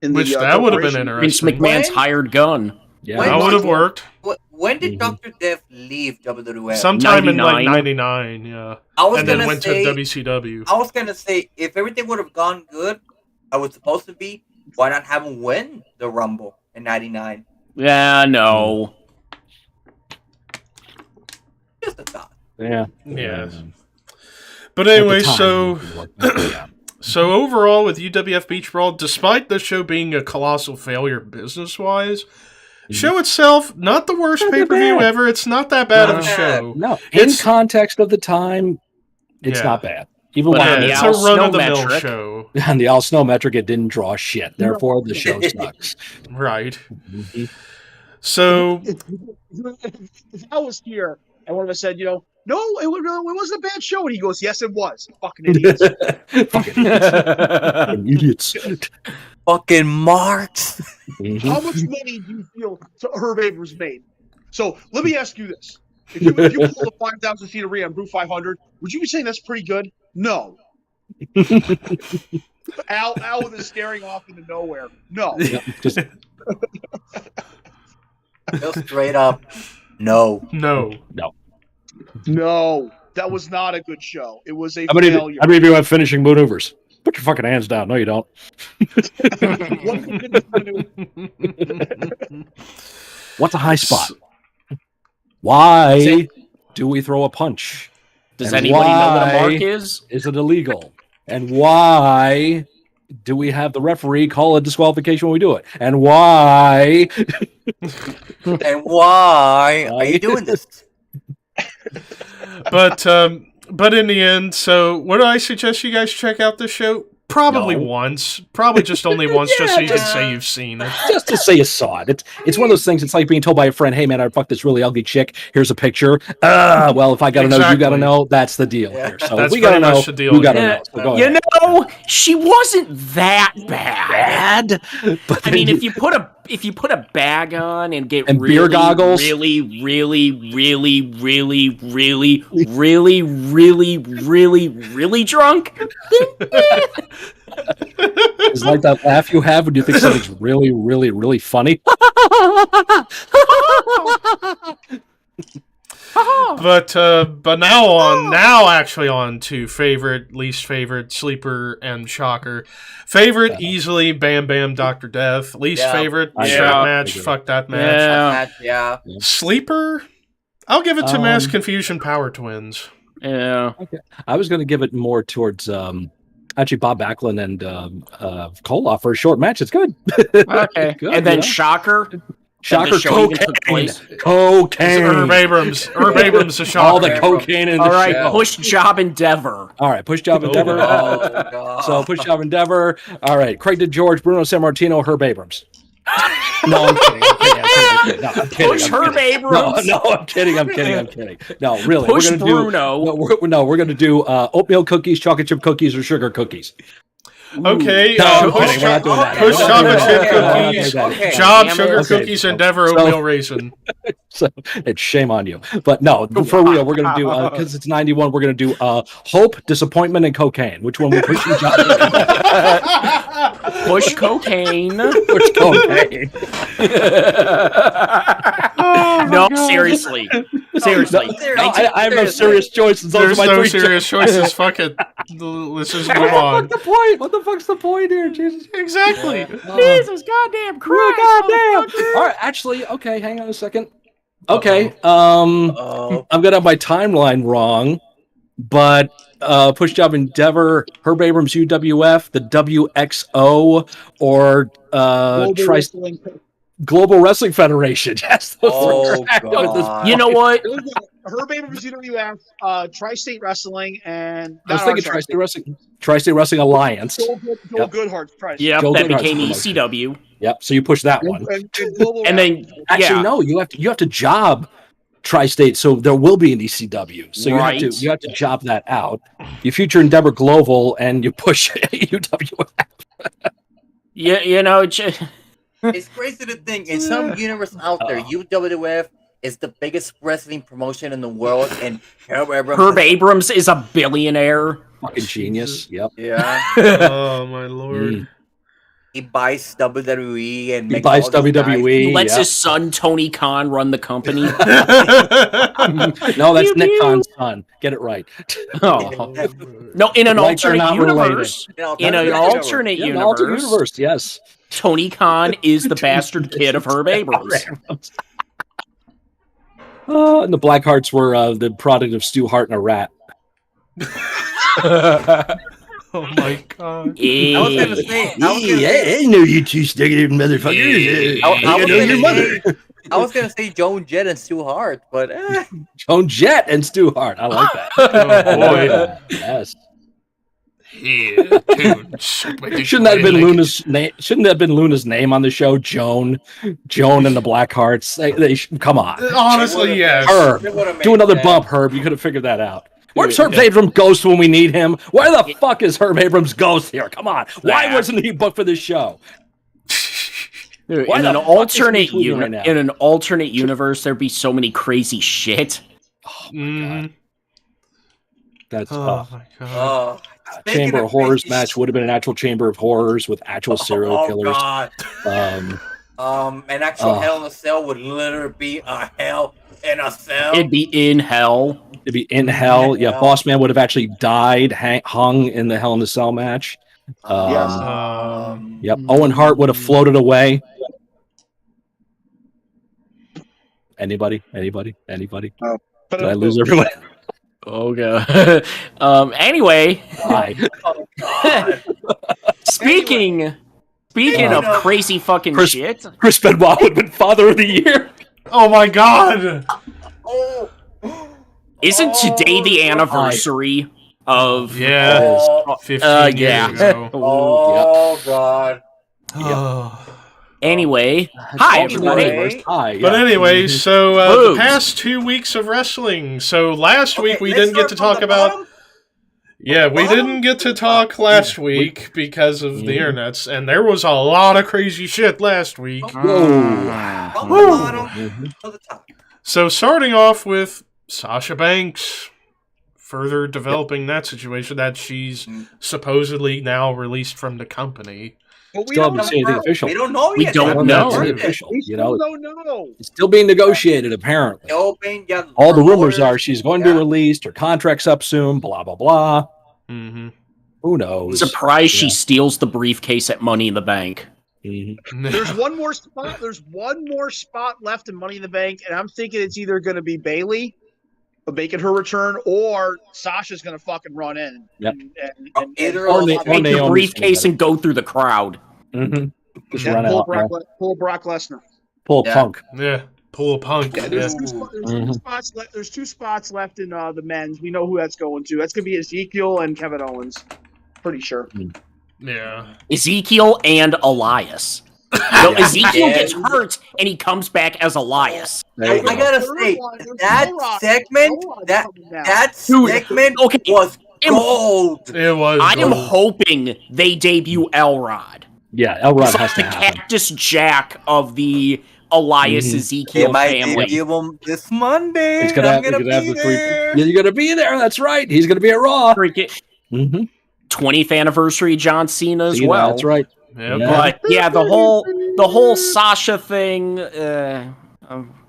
Which that would have been Vince interesting. McMahon's hired gun. Yeah, That would have worked. When did Dr. Death leave WWF? Sometime in like 99. 99, yeah. I was And then gonna went say, to WCW. I was gonna say, if everything would have gone good, I was supposed to be, why not have him win the Rumble in 99? Yeah, no. Just a thought. Yeah. Yeah. But anyway, At the time, so it worked out, yeah. so overall with UWF Beach Brawl, despite the show being a colossal failure business-wise, show itself, not the worst Not that pay-per-view bad. ever. It's not that bad of a Not show. No, in It's- context of the time, it's Yeah. not bad. Even But when on the it's Al a Snow run-of-the-mill metric. show. on the Al Snow metric, it didn't draw shit. Therefore, the show sucks. Right. Mhm. So, If I was here and one of us said, no, it wasn't a bad show, and he goes, yes, it was. Fucking idiots. Fucking idiots. Fucking marks. Mhm. How much money do you feel Herb Abrams made? So let me ask you this: if you pulled a 5,000 feet arena and Brew 500, would you be saying that's pretty good? No. Al with his staring off into nowhere. No. Yeah, just Just straight up, no. no. No. That was not a good show. It was a how many failure. of you have finishing maneuvers? Put your fucking hands down. No, you don't. What's a high spot? Why do we throw a punch? Does And anybody know what a why mark is? Is it illegal? And why do we have the referee call a disqualification when we do it? And why? And why are you doing this? But in the end, so what do I suggest you guys check out this show? Probably No. once. Probably just only once, just so you can say you've seen it. Just to say you saw it. It's one of those things. It's like being told by a friend, "Hey man, I fucked this really ugly chick. Here's a picture." Well, if I gotta know, you Exactly. gotta know. That's the deal here. So That's we gotta pretty know. much the deal You gotta here. know. So go You ahead. know, she wasn't that bad. But I mean, if you put a bag on and get And really, beer goggles? really, really, really, really, really, really, really, really, really drunk, it's like that laugh you have when you think something's really, really, really funny. But now actually on to favorite, least favorite, sleeper, and shocker. Favorite, easily Bam Bam Dr. Death. Least Yeah. favorite, Yeah. strap match, fuck that match. yeah, Yeah. Sleeper, I'll give it to Mass Confusion Power Twins. yeah. I was going to give it more towards actually Bob Backlund and Koloff for a short match. It's good. Okay, Good, and then yeah. Shocker. Shocker, the show even took cocaine. place. Cocaine. Herb Abrams. Herb Abrams, the All shocker. the cocaine in All the right, show. push job Endeavor. All right, push job Endeavor. Oh, God. So push job Endeavor. All right, Craig DeGeorge, Bruno Sammartino, Herb Abrams. No, I'm kidding. No, I'm kidding. Push Herb Abrams. No, I'm kidding. No, really. Push we're gonna Bruno. we're gonna do oatmeal cookies, chocolate chip cookies, or sugar cookies. Okay, No, I'm push kidding. We're not doing that. push No, chocolate no, chip no, no, no, cookies, no, no, no. Okay. job, Damn sugar it. cookies, Okay, Endeavor, so- oatmeal raisin. So it's shame on you. But no, for real, we're gonna do because it's 91. We're gonna do hope, disappointment, and cocaine. Which one we push each other? Push cocaine. Push cocaine. No, seriously. Seriously. No, I have no serious choices. Those There's are my no three serious choices. Fuck it. Let's just move on. What's the point? What the fuck's the point here? Jesus. Exactly. Jesus goddamn Christ. Goddamn. All right, actually, okay, hang on a second. Okay, Oh. I'm gonna have my timeline wrong, but Push Job Endeavor, Herb Abrams UWF, the WXO, or Global Wrestling Federation. Yes, those Oh, are correct. God. You know what? Herb Abrams, UWF, Tri-State Wrestling, and I was thinking Tri-State Wrestling. Tri-State Wrestling Alliance. Joel Goodhart's Tri-State. Yep, Joel that Goodhart's became promotion. ECW. Yep. So you push that one, And then actually, no, you have to job Tri-State, so there will be an ECW. So you have to job that out. You feature Endeavor Global, and you push UWF. Yeah, you know, It's crazy to think in some universe out there, UWF is the biggest wrestling promotion in the world, and Herb Abrams is a billionaire. Fucking genius. Yep. Yeah. Oh my lord. He buys WWE and He buys WWE. He lets his son Tony Khan run the company. No, that's Nick Khan's son. Get it right. Oh. No, in an alternate universe. In an alternate universe. Yes. Tony Khan is the bastard kid of Herb Abrams. And the Blackhearts were the product of Stu Hart and a rat. Oh my god. I was gonna say, I know you two sticky motherfuckers. I was gonna say Joan Jett and Stu Hart, but Joan Jett and Stu Hart. I like that. Oh boy. Yes. Yeah, Shouldn't that have been Luna's name? Shouldn't that have been Luna's name on the show? Joan and the Blackhearts. They come on. Honestly, yes. Herb, do another bump, Herb. You could have figured that out. Where's Herb Abrams' ghost when we need him? Where the fuck is Herb Abrams' ghost here? Come on. Why wasn't he booked for this show? In an alternate universe, there'd be so many crazy shit. Oh my god. That's my god. Chamber of Horrors match would have been an actual Chamber of Horrors with actual serial killers. God. An actual Hell in a Cell would literally be a Hell in a Cell. It'd be in hell. It'd be in hell. Yeah, Boss Man would have actually died, hung in the Hell in a Cell match. Yep. Owen Hart would have floated away. Anybody? Did I lose everybody? Oh god. Anyway. Speaking of crazy fucking shit. Chris Benoit would have been Father of the Year. Oh my god. Isn't today the anniversary of 15 years ago. Oh god. Anyway, hi everybody. Hi. But anyway, so the past 2 weeks of wrestling. So last week we didn't get to talk about. Yeah, we didn't get to talk last week because of the internets, and there was a lot of crazy shit last week. So starting off with Sasha Banks, further developing that situation that she's supposedly now released from the company. But we Still don't haven't seen anything official. We don't know We yet. don't know. Official. We You know, don't know. it's still being negotiated. Apparently, All all the rumors are she's going to be released. Her contract's up soon. Blah blah blah. Mm-hmm. Who knows? Surprised she steals the briefcase at Money in the Bank. There's one more spot. There's one more spot left in Money in the Bank, and I'm thinking it's either going to be Bailey making her return, or Sasha's going to fucking run in. Yep. And Take the briefcase and go through the crowd. Mm-hmm. Just and run pull out. pull Brock Lesnar. Pull Punk. Yeah, pull a Punk. Yeah, there's two spots left. There's 2 spots left in the men's. We know who that's going to. That's going to be Ezekiel and Kevin Owens. Pretty sure. Yeah. Ezekiel and Elias. So Ezekiel gets hurt and he comes back as Elias. I gotta say, that segment was gold. It was. I am hoping they debut Elrod. Yeah, Elrod has the to happen. Cactus Jack of the Elias Ezekiel family. Give him this Monday. He's gonna have the 3. Yeah, you're gonna be there. That's right. He's gonna be at Raw. 20th anniversary John Cena as well. That's right. Yep. But yeah, the whole Sasha thing.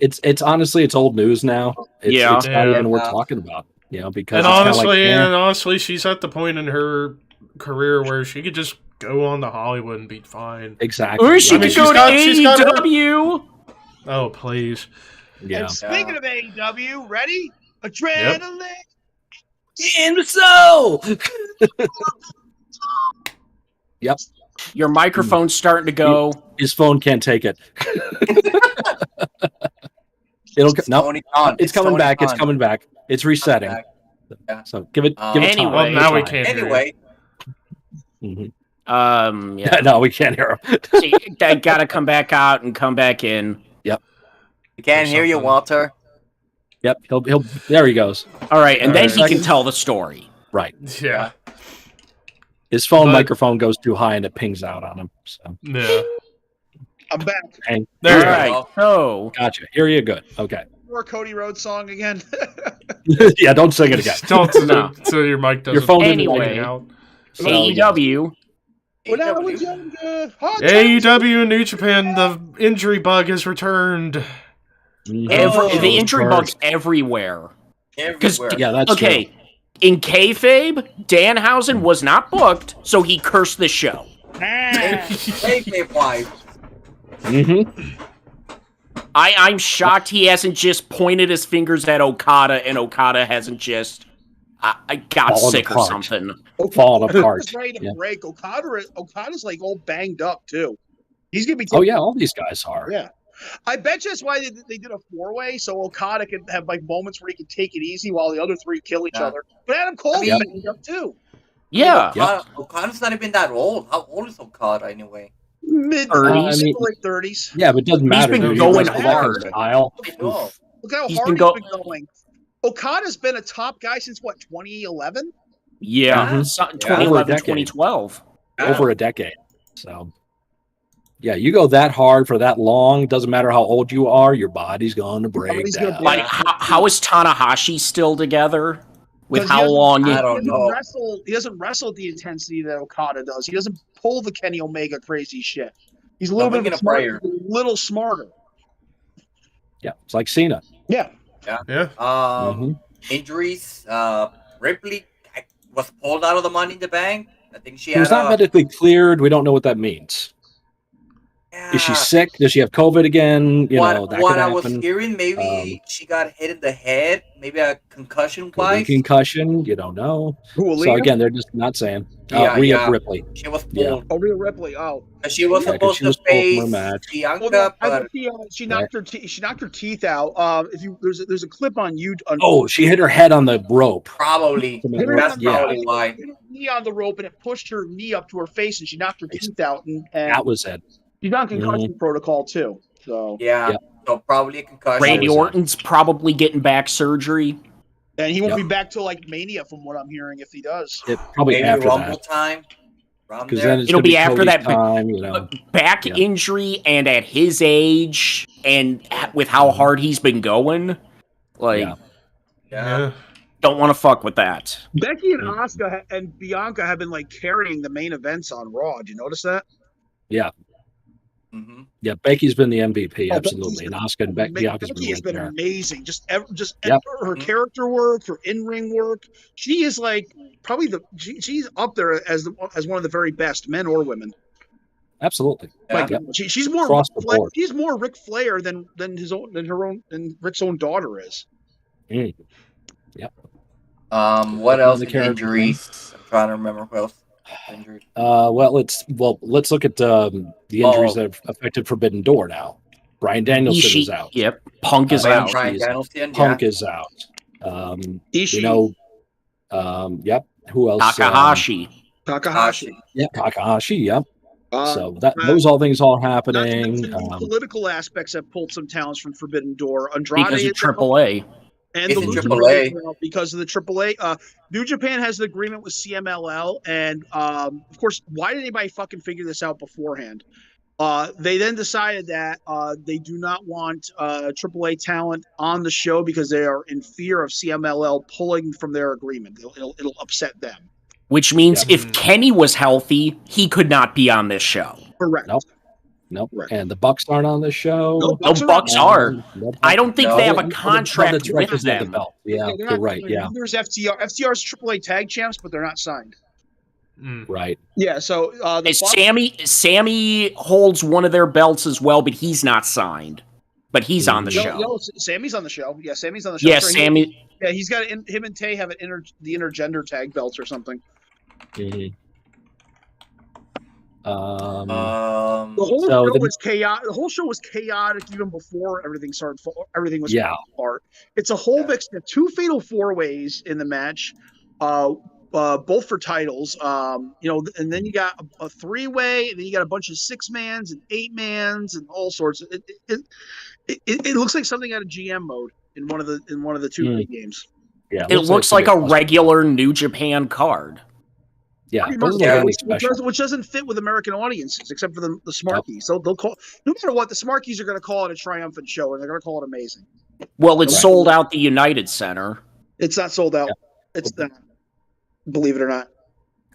It's honestly it's old news now. It's not even worth talking about. You know, because and honestly, she's at the point in her career where she could just go on to Hollywood and be fine. Exactly. Or she could go to AEW. Oh please. Yeah. And speaking of AEW, ready? Adrenaline in the soul. Yep. Your microphone's starting to go. His phone can't take it. It's coming back. It's coming back. It's resetting. Yeah. So give it Anyway. time. Well, now we can't hear Anyway, Mhm. Yeah. No, we can't hear him. See, I gotta come back out and come back in. we can't hear you, something. Walter. Yep, he'll. There he goes. All right, and then Alright. he can tell the story. Right. Yeah. His phone But- microphone goes too high and it pings out on him. So Yeah. I'm back. hang. There All you right, go. so Gotcha. Hear you good. Okay. More Cody Rhodes song again. Yeah, don't sing it again. Don't No. so your mic doesn't Your phone didn't Anyway. ping out. So, AEW. When I was younger, hard times. AEW and New Japan, the injury bug has returned. Mhm. The injury Of bug's course. everywhere. Everywhere. Yeah, that's Okay, in kayfabe, Danhausen was not booked, so he cursed the show. Wise. true. Mm-hmm. I'm shocked he hasn't just pointed his fingers at Okada and Okada hasn't just I got Fallen sick or apart. something. Falling apart. Okada's ready to Yeah. break. Okada's like all banged up too. He's gonna be. Oh yeah, all these guys are. Yeah. I bet you that's why they did a 4-way, so Okada could have like moments where he could take it easy while the other three kill each Yeah. other. But Adam Cole's I mean- banged up too. Yeah. Okada's not even that old. How old is Okada anyway? Mid 30s. late 30s. Yeah, but it doesn't matter. been dude. going He wrestles that kind of hard. Style. I know. Look how He's hard been he's been going. Okada's been a top guy since what, 2011? Yeah. Mhm. So- Over a 2011, decade. 2012. Over a decade. So yeah, you go that hard for that long, doesn't matter how old you are, your body's going to break body's gonna down. break. Like, how is Tanahashi still together? With 'Cause how he doesn't- long? I don't know. He doesn't wrestle at the intensity that Okada does. He doesn't pull the Kenny Omega crazy shit. He's a little I'm bit making a smarter. prayer. A little smarter. Yeah, it's like Cena. Yeah. Yeah. Mhm. Injuries. Ripley was pulled out of the Money in the Bank. I think she He was had not medically cleared. We don't know what that means. Is she sick? Does she have COVID again? You know, that what could I was happen. hearing, maybe she got hit in the head, maybe a concussion Could be wise. concussion. You don't know. Who, So again, they're just not saying. Yeah, Rhea yeah. Ripley. She was Yeah. pulled. Oh, Rhea Ripley. Oh. She was Yeah, 'cause supposed she was to pulled from face her match. Bianca, Well, no, I but think she knocked her teeth out. If you there's a clip on YouTube. Oh, she hit her head on the rope. probably that's Yeah. probably why. Hit her knee on the rope and it pushed her knee up to her face and she knocked her teeth out and That was it. she's on concussion protocol too. So Yeah, Yep. so probably a concussion. Randy was it. Orton's probably getting back surgery. and he won't Yep. be back till like Mania from what I'm hearing if he does. It probably Maybe after Rumble that, time. Around because there. then it's It'll gonna be after Cody's that, but- time. You know, Back Yeah. injury and at his age and with how hard he's been going, like, Yeah. yeah. don't want to fuck with that. Becky and Asuka and Bianca have been like carrying the main events on Raw. Did you notice that? hmm yeah. Becky's been the MVP, Oh, absolutely, and Oscar and Bianca's Becky has been been right there. amazing. Just Yep. her character work, her in-ring work. She is like probably she's up there as one of the very best men or women. Absolutely. Like Yep. she's more Across the board. she's more Ric Flair than Rick's own daughter is. Mm. What else? The character Injuries. I'm trying to remember who else injured. Well, let's look at the injuries Oh. that have affected Forbidden Door now. Brian Danielson is out. Yep. Punk is Brian out. Brian She's- Danielson. Punk is out. Ishii, You know, yep. Who else? Takahashi. Takahashi. Yeah, Takahashi. Yep. So Uh, those things all not to happening. mention the political aspects have pulled some talents from Forbidden Door. Andrade Because of is out, AAA. and He's the in Lucha AAA. Brothers are out because of the AAA. New Japan has the agreement with CMLL, and of course, why did anybody fucking figure this out beforehand? They then decided that they do not want AAA talent on the show because they are in fear of CMLL pulling from their agreement. It'll upset them. Which means Yeah. if Kenny was healthy, he could not be on this show. Correct. Nope. Nope. Right. And the Bucks aren't on the show. No, The Bucks are. Nope. I don't think No. they have Oh, a contract that's right, with 'cause they have the them. belt. Yeah, they're you're not- right. Yeah, There's FTR. FTR's AAA tag champs, but they're not signed. Mm. right. Yeah, so the Bucks- Sammy holds one of their belts as well, but he's not signed. But he's on the show. Yo, Sammy's on the show. Yeah, Sammy's on the show. Yeah, So Sammy. Yeah, he's got him and Tay have the intergender tag belts or something. Mhm. The whole So show the- was chaotic. The whole show was chaotic even before everything started. Everything was Yeah. falling apart. It's a whole mix of 2 fatal 4-ways in the match, both for titles. And then you got a 3-way, and then you got a bunch of 6-mans and 8-mans and all sorts. It looks like something out of GM mode in one of the 2 big games. Yeah, It looks like a regular New Japan card. Yeah, Pretty doesn't much, look anything special. which doesn't fit with American audiences, except for the Smarkies. So they'll call, no matter what, the Smarkies are going to call it a triumphant show, and they're going to call it amazing. Well, it's Right. sold out the United Center. It's not sold out. It's not. Believe it or not.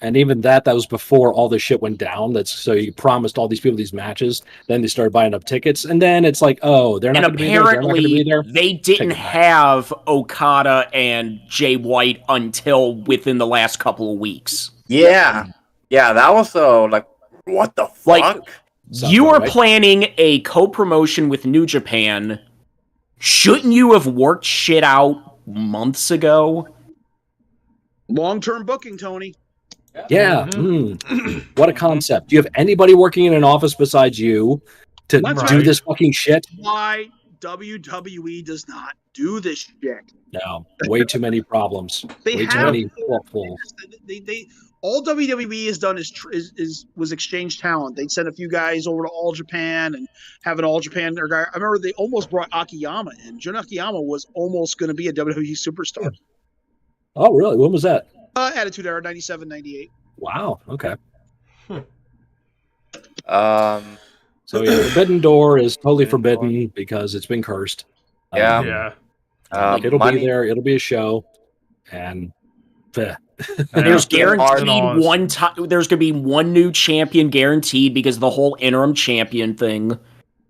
And even that was before all this shit went down. So you promised all these people these matches. Then they started buying up tickets, and then it's like, oh, they're not And going to be there. They're not going to be apparently, there. they didn't have Okada and Jay White until within the last couple of weeks. Yeah. Yeah, that was like, what the fuck? Like, Something, you are right? planning a co-promotion with New Japan. Shouldn't you have worked shit out months ago? Long-term booking, Tony. Yeah. What a concept. Do you have anybody working in an office besides you to That's do right. this fuking shit? Why WWE does not do this shit? No. Way too many problems. They Way too have many flaws. they all WWE has done was exchange talent. They'd send a few guys over to All Japan and have an All Japan. I remember they almost brought Akiyama in. Jun Akiyama was almost going to be a WWE superstar. Oh, really? When was that? Attitude Era, 97, 98. Wow. Okay. So yeah, Forbidden Door is totally forbidden because it's been cursed. Yeah. Yeah. It'll money. be there. It'll be a show, and There's Yeah. guaranteed one time. There's going to be one new champion guaranteed because of the whole interim champion thing.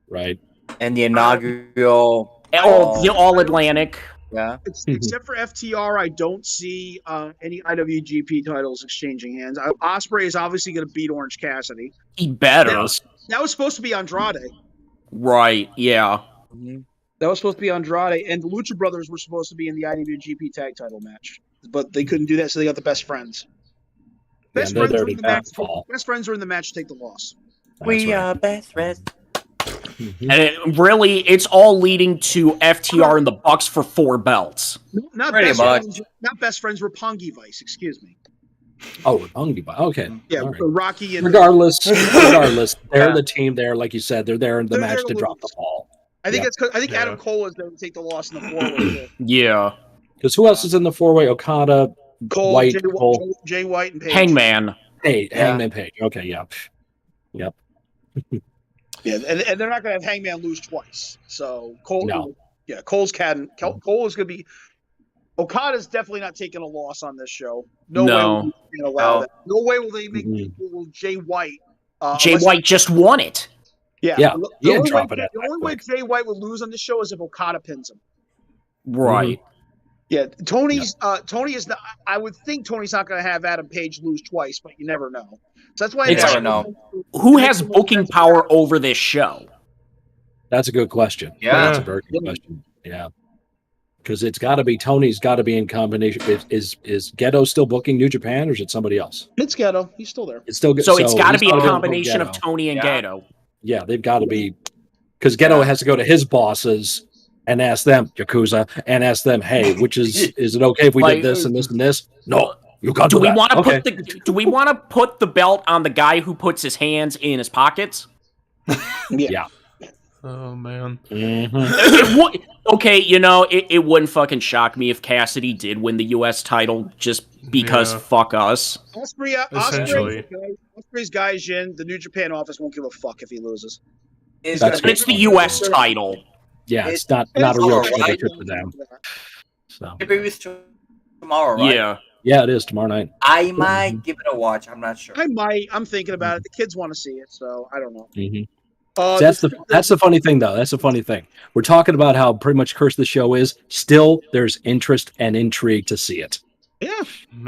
right. And the inaugural. All Atlantic. Yeah. Except for FTR, I don't see any IWGP titles exchanging hands. Ospreay is obviously going to beat Orange Cassidy. He better. That was supposed to be Andrade. Right, yeah. That was supposed to be Andrade, and the Lucha Brothers were supposed to be in the IWGP tag title match, but they couldn't do that, so they got the Best Friends. Best they're friends there are in to the match. fall. Best Friends are in the match to take the loss. We are best friends. And it's all leading to FTR and the Bucks for 4 belts. Not Pretty best much. friends. Not Best Friends. Roppongi Vice. Excuse me. Oh, Roppongi. Okay. Yeah, All right. Rocky and Regardless, they're Yeah. the team there, like you said. They're there in the They're match there to to drop the lose. ball. I think Yeah. I think Yeah. Adam Cole is going to take the loss in the 4-way. Yeah. Because who else is in the 4-way? Okada, Cole, White, Jay, Cole. Jay White, and Page. Hangman. Hey, Yeah. Hangman Page. Okay, yeah. Yep. Yeah, and they're not going to have Hangman lose twice. So Cole, No. yeah, Cole is going to be. Okada's definitely not taking a loss on this show. No way will they allow No. that. No way will they make Mhm. will Jay White. Jay unless- White just won it. Yeah, Yeah, The he didn't only drop way, it at the that only way quick. Jay White would lose on this show is if Okada pins him. Right. Yeah, Tony is not. I would think Tony's not going to have Adam Page lose twice, but you never know. So that's why It's never know. Who has booking power over this show? That's a good question. Yeah. That's a very good question. Yeah. Because it's got to be Tony's got to be in combination. Is Ghetto still booking New Japan, or is it somebody else? It's Ghetto. He's still there. It's still So it's got to he's be a gotta combination book of Ghetto. Tony and Yeah. Gato. Yeah, they've got to be, because Ghetto has to go to his bosses and ask them, Yakuza, and ask them, hey, which is it okay if we Like, did this and this and this? No, you can't do, Do we that. want to Okay. do we want to put the belt on the guy who puts his hands in his pockets? Yeah. Oh man. Mhm. It would, okay, it wouldn't fucking shock me if Cassidy did win the U.S. title just because Yeah. fuck us. Essentially. Ospreay's Gaijin, the New Japan office won't give a fuck if he loses. That's But it's the U.S. title. Yeah, it's not a real alright. championship for them. So It's tomorrow, right? Yeah. yeah, it is tomorrow night. I might give it a watch. I'm not sure. I might. I'm thinking about it. The kids want to see it, so I don't know. Mhm. This- That's the funny thing, though. That's the funny thing. We're talking about how pretty much cursed the show is. Still, there's interest and intrigue to see it. yeah.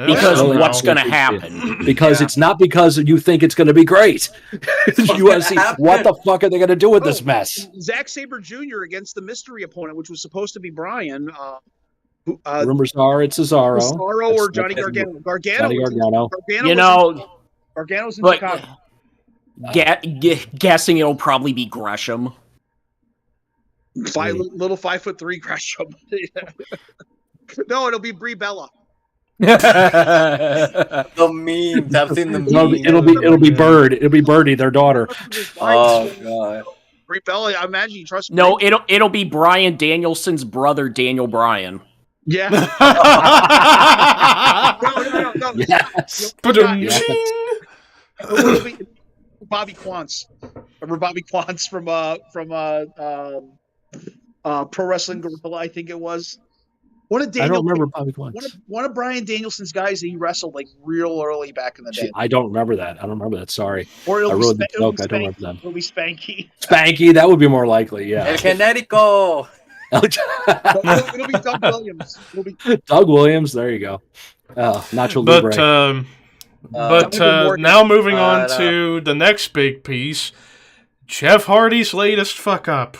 Because Yeah. what's going to Yeah. happen? Because Yeah. it's not because you think it's going to be great. You want to see what the fuck are they going to do with this mess? Zack Sabre Jr. against the mystery opponent, which was supposed to be Brian. Rumors are it's Cesaro. Cesaro or That's- Johnny that's- Gargano. Johnny Gargano. Gargano You know, Gargano's in but Chicago. Guessing it'll probably be Gresham. Little 5'3" Gresham. No, it'll be Brie Bella. The memes. I've seen the memes. It'll be Bird. It'll be Birdie, their daughter. Oh god. Brie Bella. I imagine you trust. No, it'll be Bryan Danielson's brother, Daniel Bryan. Yeah. No. Yes. It'll be Bobby Quance. Remember Bobby Quance from Pro Wrestling Guerrilla? I think it was. I don't remember Bobby Quance. One of Bryan Danielson's guys that he wrestled like real early back in the day. I don't remember that. Sorry. Or I wrote the joke. I don't remember that. It'll be Spanky. Spanky, that would be more likely, yeah. El Generico. It'll be Doug Williams. Doug Williams, there you go. Nacho Libre. But now moving on to the next big piece, Jeff Hardy's latest fuck up.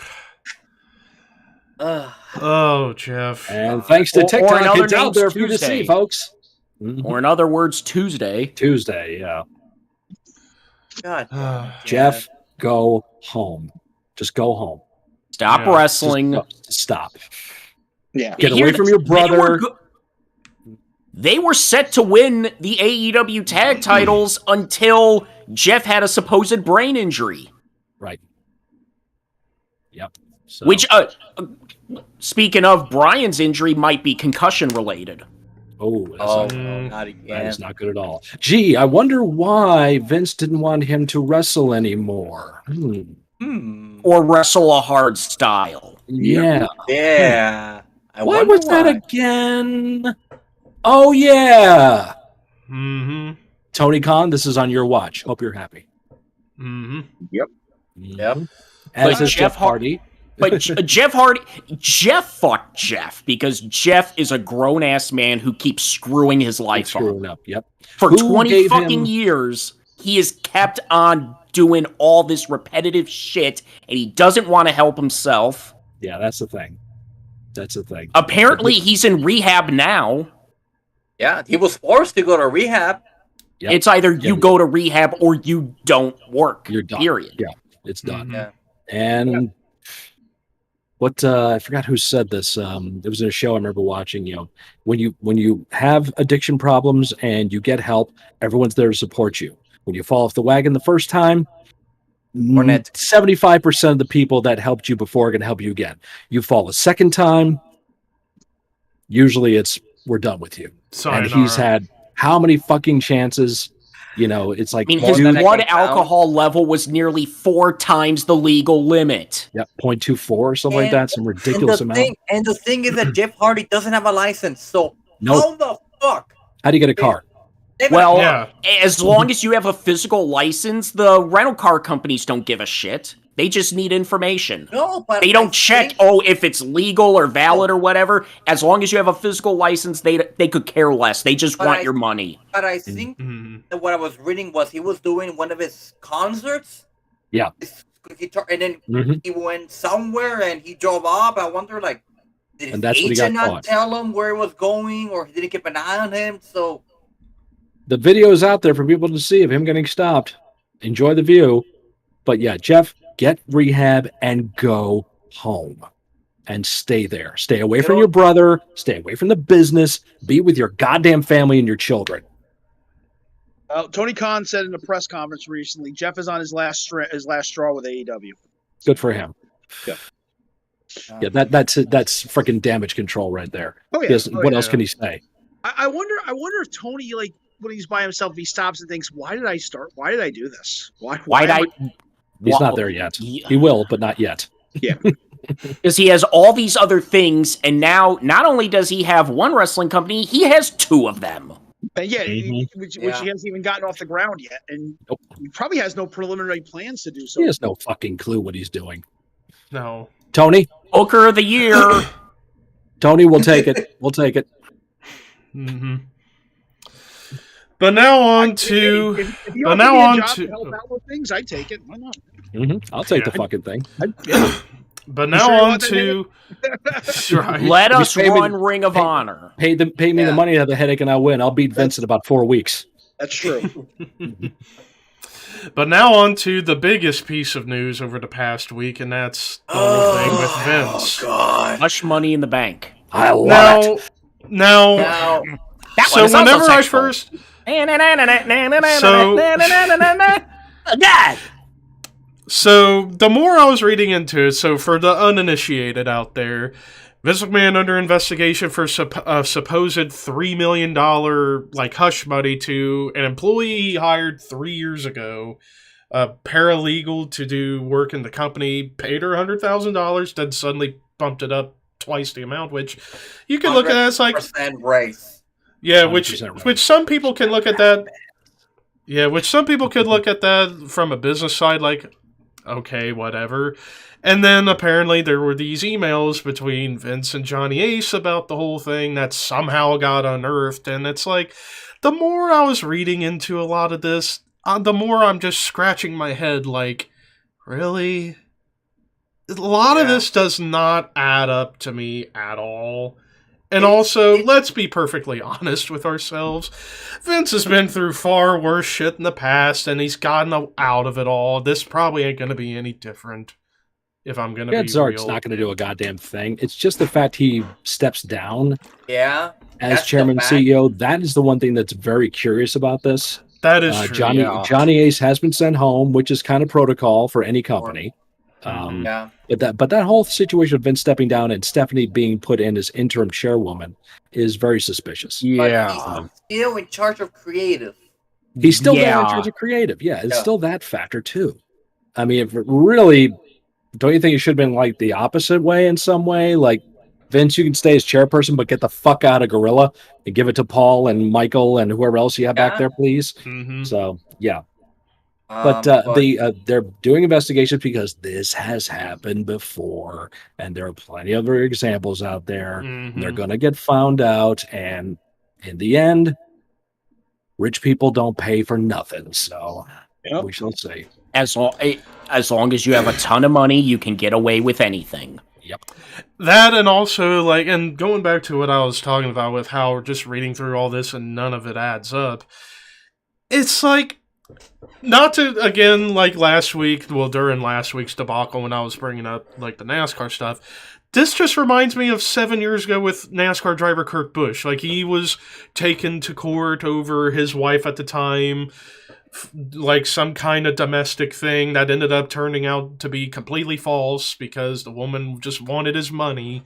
Oh, Jeff. And thanks to TikTok, it's out there for you to see, folks. Mm-hmm. Or in other words, Tuesday. Tuesday, yeah. God. Jeff, go home. Just go home. Stop wrestling. Just stop. Yeah. Get away from your brother. They were set to win the AEW tag titles until Jeff had a supposed brain injury. Right. Yep. So. Which, speaking of, Brian's injury might be concussion related. Oh, not again. That is not good at all. Gee, I wonder why Vince didn't want him to wrestle anymore. Or wrestle a hard style. Yeah. Yeah. Why was that again? Oh, yeah. Mm-hmm. Tony Khan, this is on your watch. Hope you're happy. Mm-hmm. Yep. As is Jeff Hardy. But Jeff fucked Jeff because Jeff is a grown-ass man who keeps screwing his life up. Yep. For 20 fucking years, he has kept on doing all this repetitive shit, and he doesn't want to help himself. Yeah, that's the thing. Apparently, he's in rehab now. Yeah, he was forced to go to rehab. Yep. It's either you go to rehab or you don't work. You're done. Period. Yeah, it's done. Yeah. And what I forgot who said this. It was in a show I remember watching. You know, when you have addiction problems and you get help, everyone's there to support you. When you fall off the wagon the first time, 75% of the people that helped you before are going to help you again. You fall a second time, usually we're done with you. Sayonara. And he's had how many fucking chances? You know, it's like... I mean, his blood alcohol level was nearly 4 times the legal limit. Yep, 0.24 or something like that. Some ridiculous amount. And the thing is that Jeff Hardy doesn't have a license, so how the fuck? How do you get a car? Well, as long as you have a physical license, the rental car companies don't give a shit. They just need information. No, but they don't check, if it's legal or valid or whatever. As long as you have a physical license, they could care less. They just want your money. But I think that what I was reading was he was doing one of his concerts. Yeah. And then he went somewhere and he drove up. I wonder, like, did his agent not tell him where he was going, or he didn't keep an eye on him? So the video is out there for people to see of him getting stopped. Enjoy the view. But yeah, Jeff, get rehab and go home and stay there. Stay away from your brother. Stay away from the business. Be with your goddamn family and your children. Tony Khan said in a press conference recently, Jeff is on his last straw with AEW. Good for him. Yeah. Yeah, that's freaking damage control right there. Oh yeah. What else can he say? I wonder if Tony, like, when he's by himself, he stops and thinks, "Why did I start? Why did I do this? Why did I?" He's not there yet. He will, but not yet. Yeah. Because he has all these other things, and now not only does he have one wrestling company, he has 2 of them. And which he hasn't even gotten off the ground yet, and he probably has no preliminary plans to do so. He has no fucking clue what he's doing. No. Tony? Booker of the year. Tony, we'll take it. We'll take it. Mm-hmm. But now on to... If you help out with things, I take it. Why not? Mm-hmm. I'll take the fucking thing. But now on to... Right. Let us run Ring of Honor. Pay me the money to have the headache and I'll win. I'll beat Vince in about 4 weeks. That's true. But now on to the biggest piece of news over the past week, and that's the whole thing with Vince. God. Much money in the bank. I love it. Now, That so one is also whenever I sexual. first, God. so the more I was reading into it, so for the uninitiated out there, Vince McMahon under investigation for supposed $3 million hush money to an employee he hired 3 years ago, a paralegal to do work in the company, paid her $100,000, then suddenly bumped it up twice the amount, which you can look at as like race. Yeah, 100% right. which some people can look at that. Yeah, which some people could look at that from a business side, like, okay, whatever. And then apparently there were these emails between Vince and Johnny Ace about the whole thing that somehow got unearthed. And it's like, the more I was reading into a lot of this, the more I'm just scratching my head like, really? A lot of this does not add up to me at all. And also, let's be perfectly honest with ourselves. Vince has been through far worse shit in the past, and he's gotten out of it all. This probably ain't going to be any different, if I'm going to be real. It's not going to do a goddamn thing. It's just the fact he steps down as chairman and CEO. That is the one thing that's very curious about this. That is true. Johnny Ace has been sent home, which is kind of protocol for any company. But that whole situation of Vince stepping down and Stephanie being put in as interim chairwoman is very suspicious. But he's still in charge of creative. He's still there in charge of creative. Yeah, it's still that factor too. I mean, if it really, don't you think it should have been like the opposite way in some way? Like, Vince, you can stay as chairperson, but get the fuck out of Gorilla and give it to Paul and Michael and whoever else you have back there, please. So, yeah. But they're doing investigations because this has happened before, and there are plenty of other examples out there. They're going to get found out, and in the end, rich people don't pay for nothing. So we shall see. As long as you have a ton of money, you can get away with anything. Yep. That, and also, and going back to what I was talking about with how we're just reading through all this and none of it adds up, it's like, not to, again, like last week, during last week's debacle when I was bringing up, the NASCAR stuff, this just reminds me of 7 years ago with NASCAR driver Kurt Busch. He was taken to court over his wife at the time, some kind of domestic thing that ended up turning out to be completely false because the woman just wanted his money.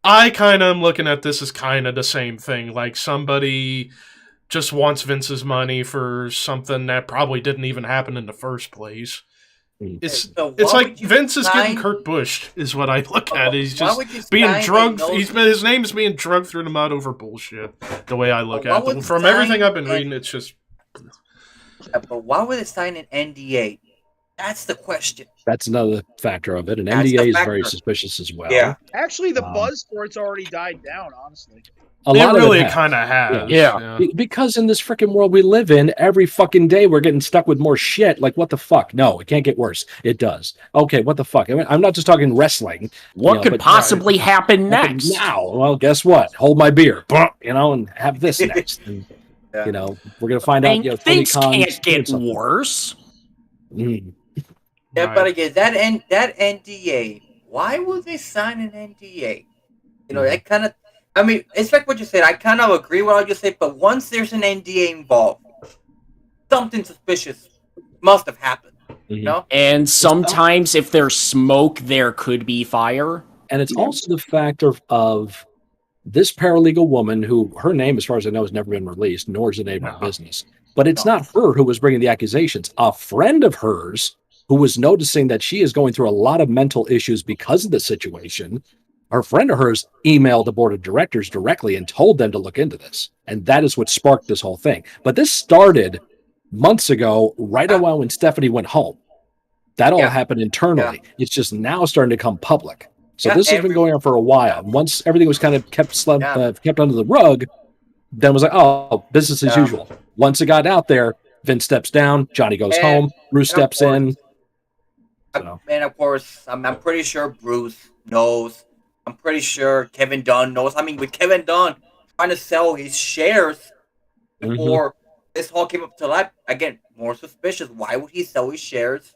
I kind of am looking at this as kind of the same thing. Somebody just wants Vince's money for something that probably didn't even happen in the first place. It's like Vince is getting Kurt Busch, is what I look at. He's just being drugged. His name is being drugged through the mud over bullshit, the way I look at it. From everything I've been reading, it's just... But why would it sign an NDA? That's the question. That's another factor of it. An NDA is very suspicious as well. Yeah. Actually, the buzz for it's already died down, honestly. A lot really of it kind of has. Yeah. Because in this freaking world we live in, every fucking day we're getting stuck with more shit. What the fuck? No, it can't get worse. It does. Okay, what the fuck? I mean, I'm not just talking wrestling. What could possibly happen next? Now, well, guess what? Hold my beer, and have this next. And, we're going to find out. Things can't get worse. Yeah, but again, that NDA. Why would they sign an NDA? That kind of. I mean, it's like what you said. I kind of agree with what you said, but once there's an NDA involved, something suspicious must have happened. And sometimes, if there's smoke, there could be fire. And it's also the factor of this paralegal woman, who her name, as far as I know, has never been released, nor is the name of her business. But it's not her who was bringing the accusations. A friend of hers who was noticing that she is going through a lot of mental issues because of the situation. Her friend of hers emailed the board of directors directly and told them to look into this. And that is what sparked this whole thing. But this started months ago, right around when Stephanie went home. That all happened internally. It's just now starting to come public. So this has been going on for a while. Once everything was kind of kept under the rug, then it was like, oh, business as usual. Once it got out there, Vince steps down, Johnny goes home, Bruce steps in. And of course, I'm pretty sure Bruce knows. I'm pretty sure Kevin Dunn knows. I mean, with Kevin Dunn trying to sell his shares before this all came up to light. Again, more suspicious. Why would he sell his shares?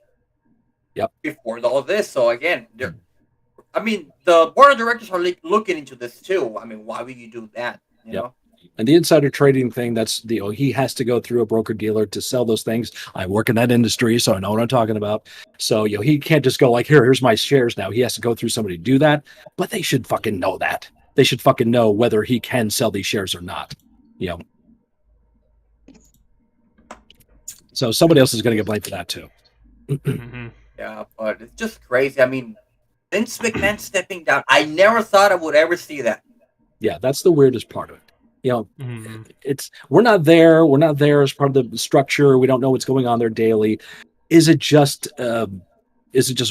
Yep. Before all this, so again, I mean, the board of directors are looking into this too. I mean, why would you do that? You know? And the insider trading thing, that's he has to go through a broker dealer to sell those things. I work in that industry, so I know what I'm talking about. So, he can't just go like, here's my shares now. He has to go through somebody to do that. But they should fucking know that. They should fucking know whether he can sell these shares or not. So somebody else is going to get blamed for that too. Yeah, but it's just crazy. I mean, Vince McMahon stepping down. I never thought I would ever see that. Yeah, that's the weirdest part of it. It's we're not there. We're not there as part of the structure. We don't know what's going on there daily. Is it just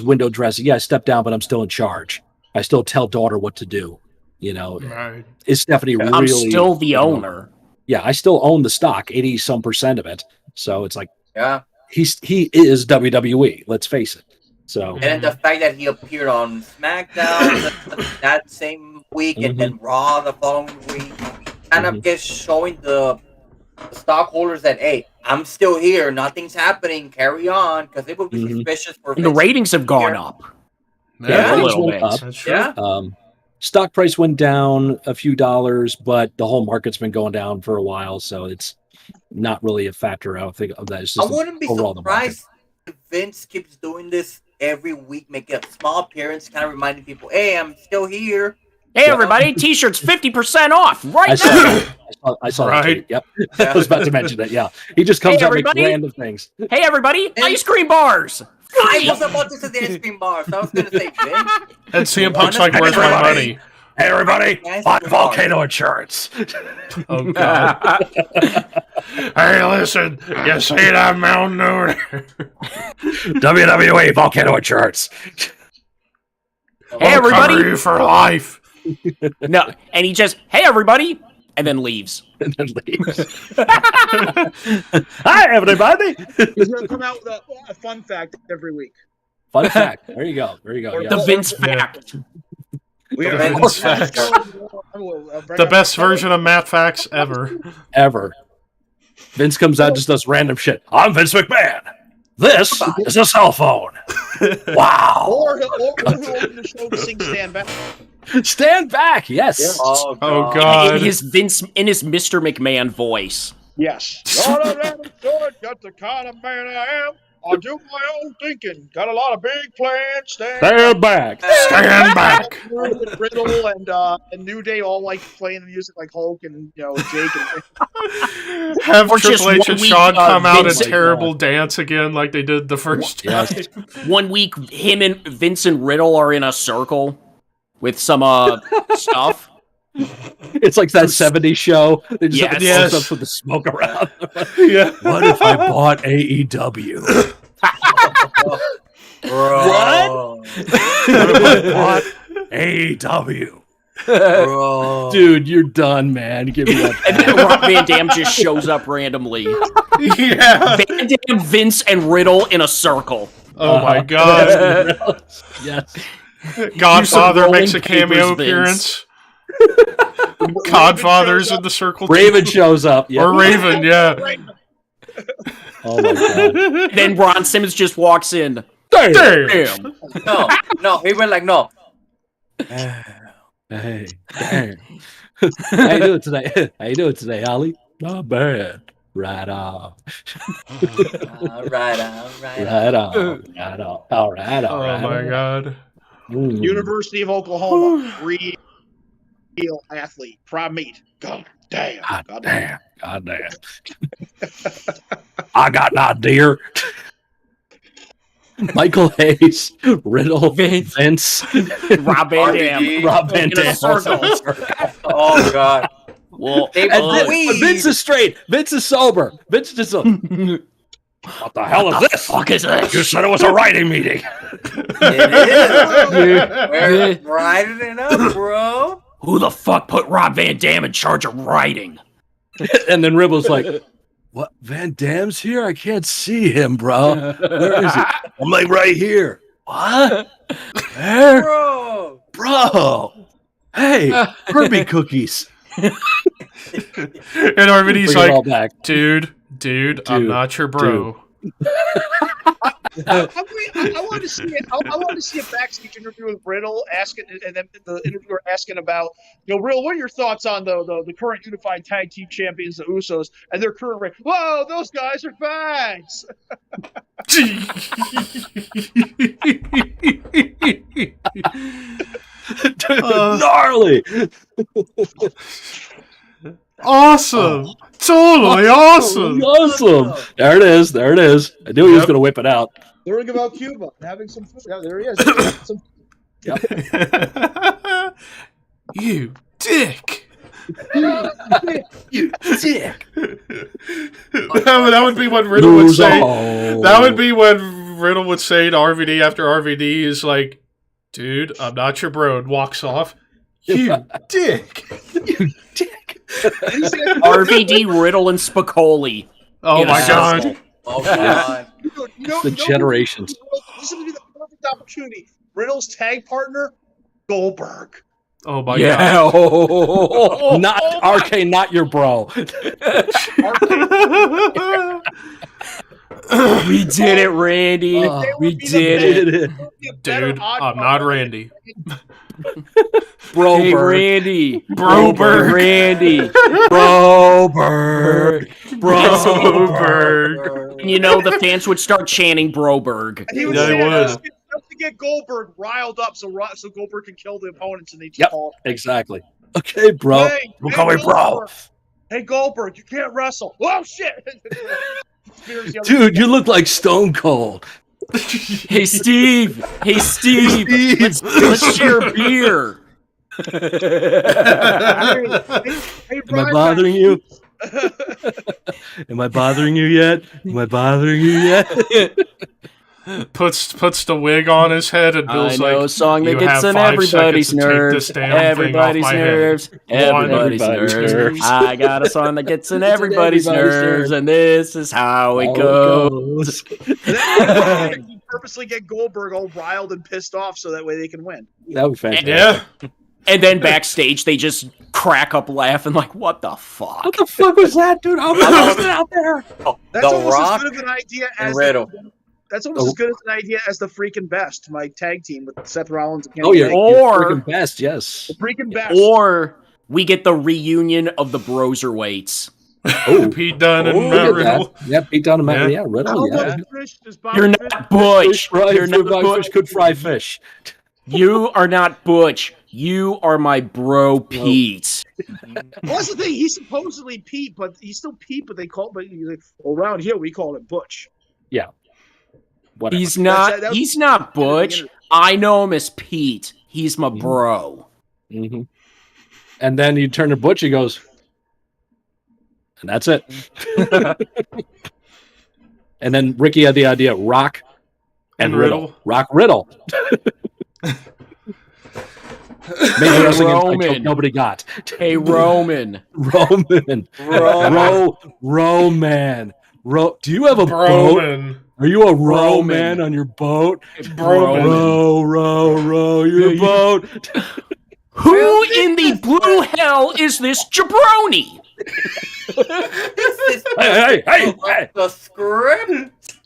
window dressing? Yeah, I stepped down, but I'm still in charge. I still tell daughter what to do. Right. Is Stephanie really? I'm still the owner. Yeah, I still own the stock, 80% of it. So it's like, yeah, he is WWE. Let's face it. So and the fact that he appeared on SmackDown that same week and then Raw the following week, kind of just showing the stockholders that, hey, I'm still here. Nothing's happening. Carry on, because it would be suspicious for. And the ratings have gone up. Yeah, a little bit. That's true. Yeah. Stock price went down a few dollars, but the whole market's been going down for a while, so it's not really a factor. I don't think of that. It's just I wouldn't be surprised if Vince keeps doing this every week, making a small appearance, kind of reminding people, hey, I'm still here. Hey, everybody, T-shirts 50% off right now. I saw right. that. Yep. I was about to mention that. Yeah. He just comes up with random things. Hey, everybody, ice cream bars. I was about to say the ice cream bar, so I was going to say Vince. And CM Punk's like, where's my money? Hey, everybody, buy volcano insurance. Oh, God. Hey, listen, you see that Mountain Dew? WWE volcano insurance. Hey, everybody. Cover you for life. No, and he just, hey, everybody, and then leaves. And then leaves. Hi, everybody. He's going to come out with a fun fact every week. Fun fact. There you go. Yes. The Vince fact. Vince facts. The best version of Matt Facts ever. Vince comes out and just does random shit. I'm Vince McMahon. This is a cell phone. Wow. Or he'll open the show to sing Stand Back. Stand back. Yes. Oh, God. In his Mr. McMahon voice. Yes. Got the kind of man I am. I do my own thinking. Got a lot of big plans. Stand back. Stand back. Riddle and New Day all like playing the music like Hulk and Jake. And Have Or Triple just H and 1 week, Shawn come out Vince- a terrible dance again like they did the first time. 1 week, him and Vince and Riddle are in a circle with some stuff. It's like that 70s show. They just have the Yes. close-ups with the smoke around. Yeah. What if I bought AEW? Bro. What if I bought AEW? Bro. Dude, you're done, man. Give me that. And then Rob Van Dam just shows up randomly. Yeah. Van Dam, Vince, and Riddle in a circle. Oh, my God. Yes. Godfather rolling makes a cameo papers, appearance. Godfather's in the circle. Raven shows up. Yeah. Or Raven, yeah. Oh, my God. Then Ron Simmons just walks in. Damn. Damn. No, he went like, no. Hey, damn. How you doing today, Ollie? Not bad. Right on. Right on. All right. Oh, my God. University of Oklahoma, real athlete, prime meat. God damn. God damn. I got an idea. Michael Hayes, Riddle, Vince, Rob Van Dam. RVD. In a circle. Oh, God. Well, But Vince is straight. Vince is sober. Vince just what the hell is this? Fuck is this? You said it was a writing meeting. It is. We're writing it up, bro. Who the fuck put Rob Van Dam in charge of writing? And then Ribble's like, what? Van Dam's here? I can't see him, bro. Where is he? I'm like, right here. What? Where? Bro. Hey, Kirby cookies. And RVD's Bring it all like, back. dude, Dude, I'm not your bro. I want to see it. I want to see a backstage interview with Riddle asking, and then the interviewer asking about, Riddle, what are your thoughts on the current unified tag team champions, the Usos, and their current reign? Whoa, those guys are fags. Gnarly. Awesome. Totally awesome. Awesome. There it is. There it is. I knew he was going to whip it out. Learning about Cuba, having some food. Yeah, there he is. You dick. You dick. That would be what Riddle would say. That would be what Riddle would say to RVD after RVD is like, dude, I'm not your bro, and walks off. You dick. You dick. RVD, Riddle, and Spicoli. Oh my god. Oh god. The generations. This would be the perfect opportunity. Riddle's tag partner, Goldberg. Oh my god. Not RK, not your bro. We did it, Randy. We did it. Dude, I'm not Randy. Broberg. Hey, Randy. Broberg. Randy. Broberg. Broberg. The fans would start chanting Broberg. He would say just to get Goldberg riled up so Goldberg can kill the opponents and they just fall. Exactly. Okay, bro. Hey, call me bro. Hey, Goldberg, you can't wrestle. Oh, shit. Dude, you look like Stone Cold. Hey, Steve. Hey, Steve. Let's share beer. Am I bothering you? Am I bothering you yet? Puts the wig on his head and Bill's like, a song that gets on everybody's nerves. Everybody's nerves. Everybody's nerves. I got a song that gets on everybody's nerves, and this is how it goes. You purposely get Goldberg all riled and pissed off so that way they can win. That would be fantastic. Yeah. And then backstage, they just crack up laughing like, what the fuck? What the fuck was that, dude? How was that out there? That's The almost Rock as good of an idea and Riddle. That's almost as good as an idea as the freaking best, my tag team with Seth Rollins and Kenny Omega. Or freaking best, yes. The freaking best. Or we get the reunion of the Broserweights. Oh, Pete Dunne and Matt Riddle. Yeah, Pete Dunne and Matt Riddle. Yeah. You're not Butch. You're not Butch. Could fry fish. You are not Butch. You are my bro, Pete. Well, that's the thing. He's supposedly Pete, but he's still Pete. But he's like, around here we call it Butch. Yeah. Whatever. He's not. He's not Butch. I know him as Pete. He's my bro. Mm-hmm. And then you turn to Butch. He goes, and that's it. And then Ricky had the idea: Rock and Riddle. Rock Riddle. Maybe wrestling until nobody got. Hey, Roman. Roman. Do you have a boat? Are you a man on your boat? Row your boat. Who in the blue hell is this jabroni? Hey. The script.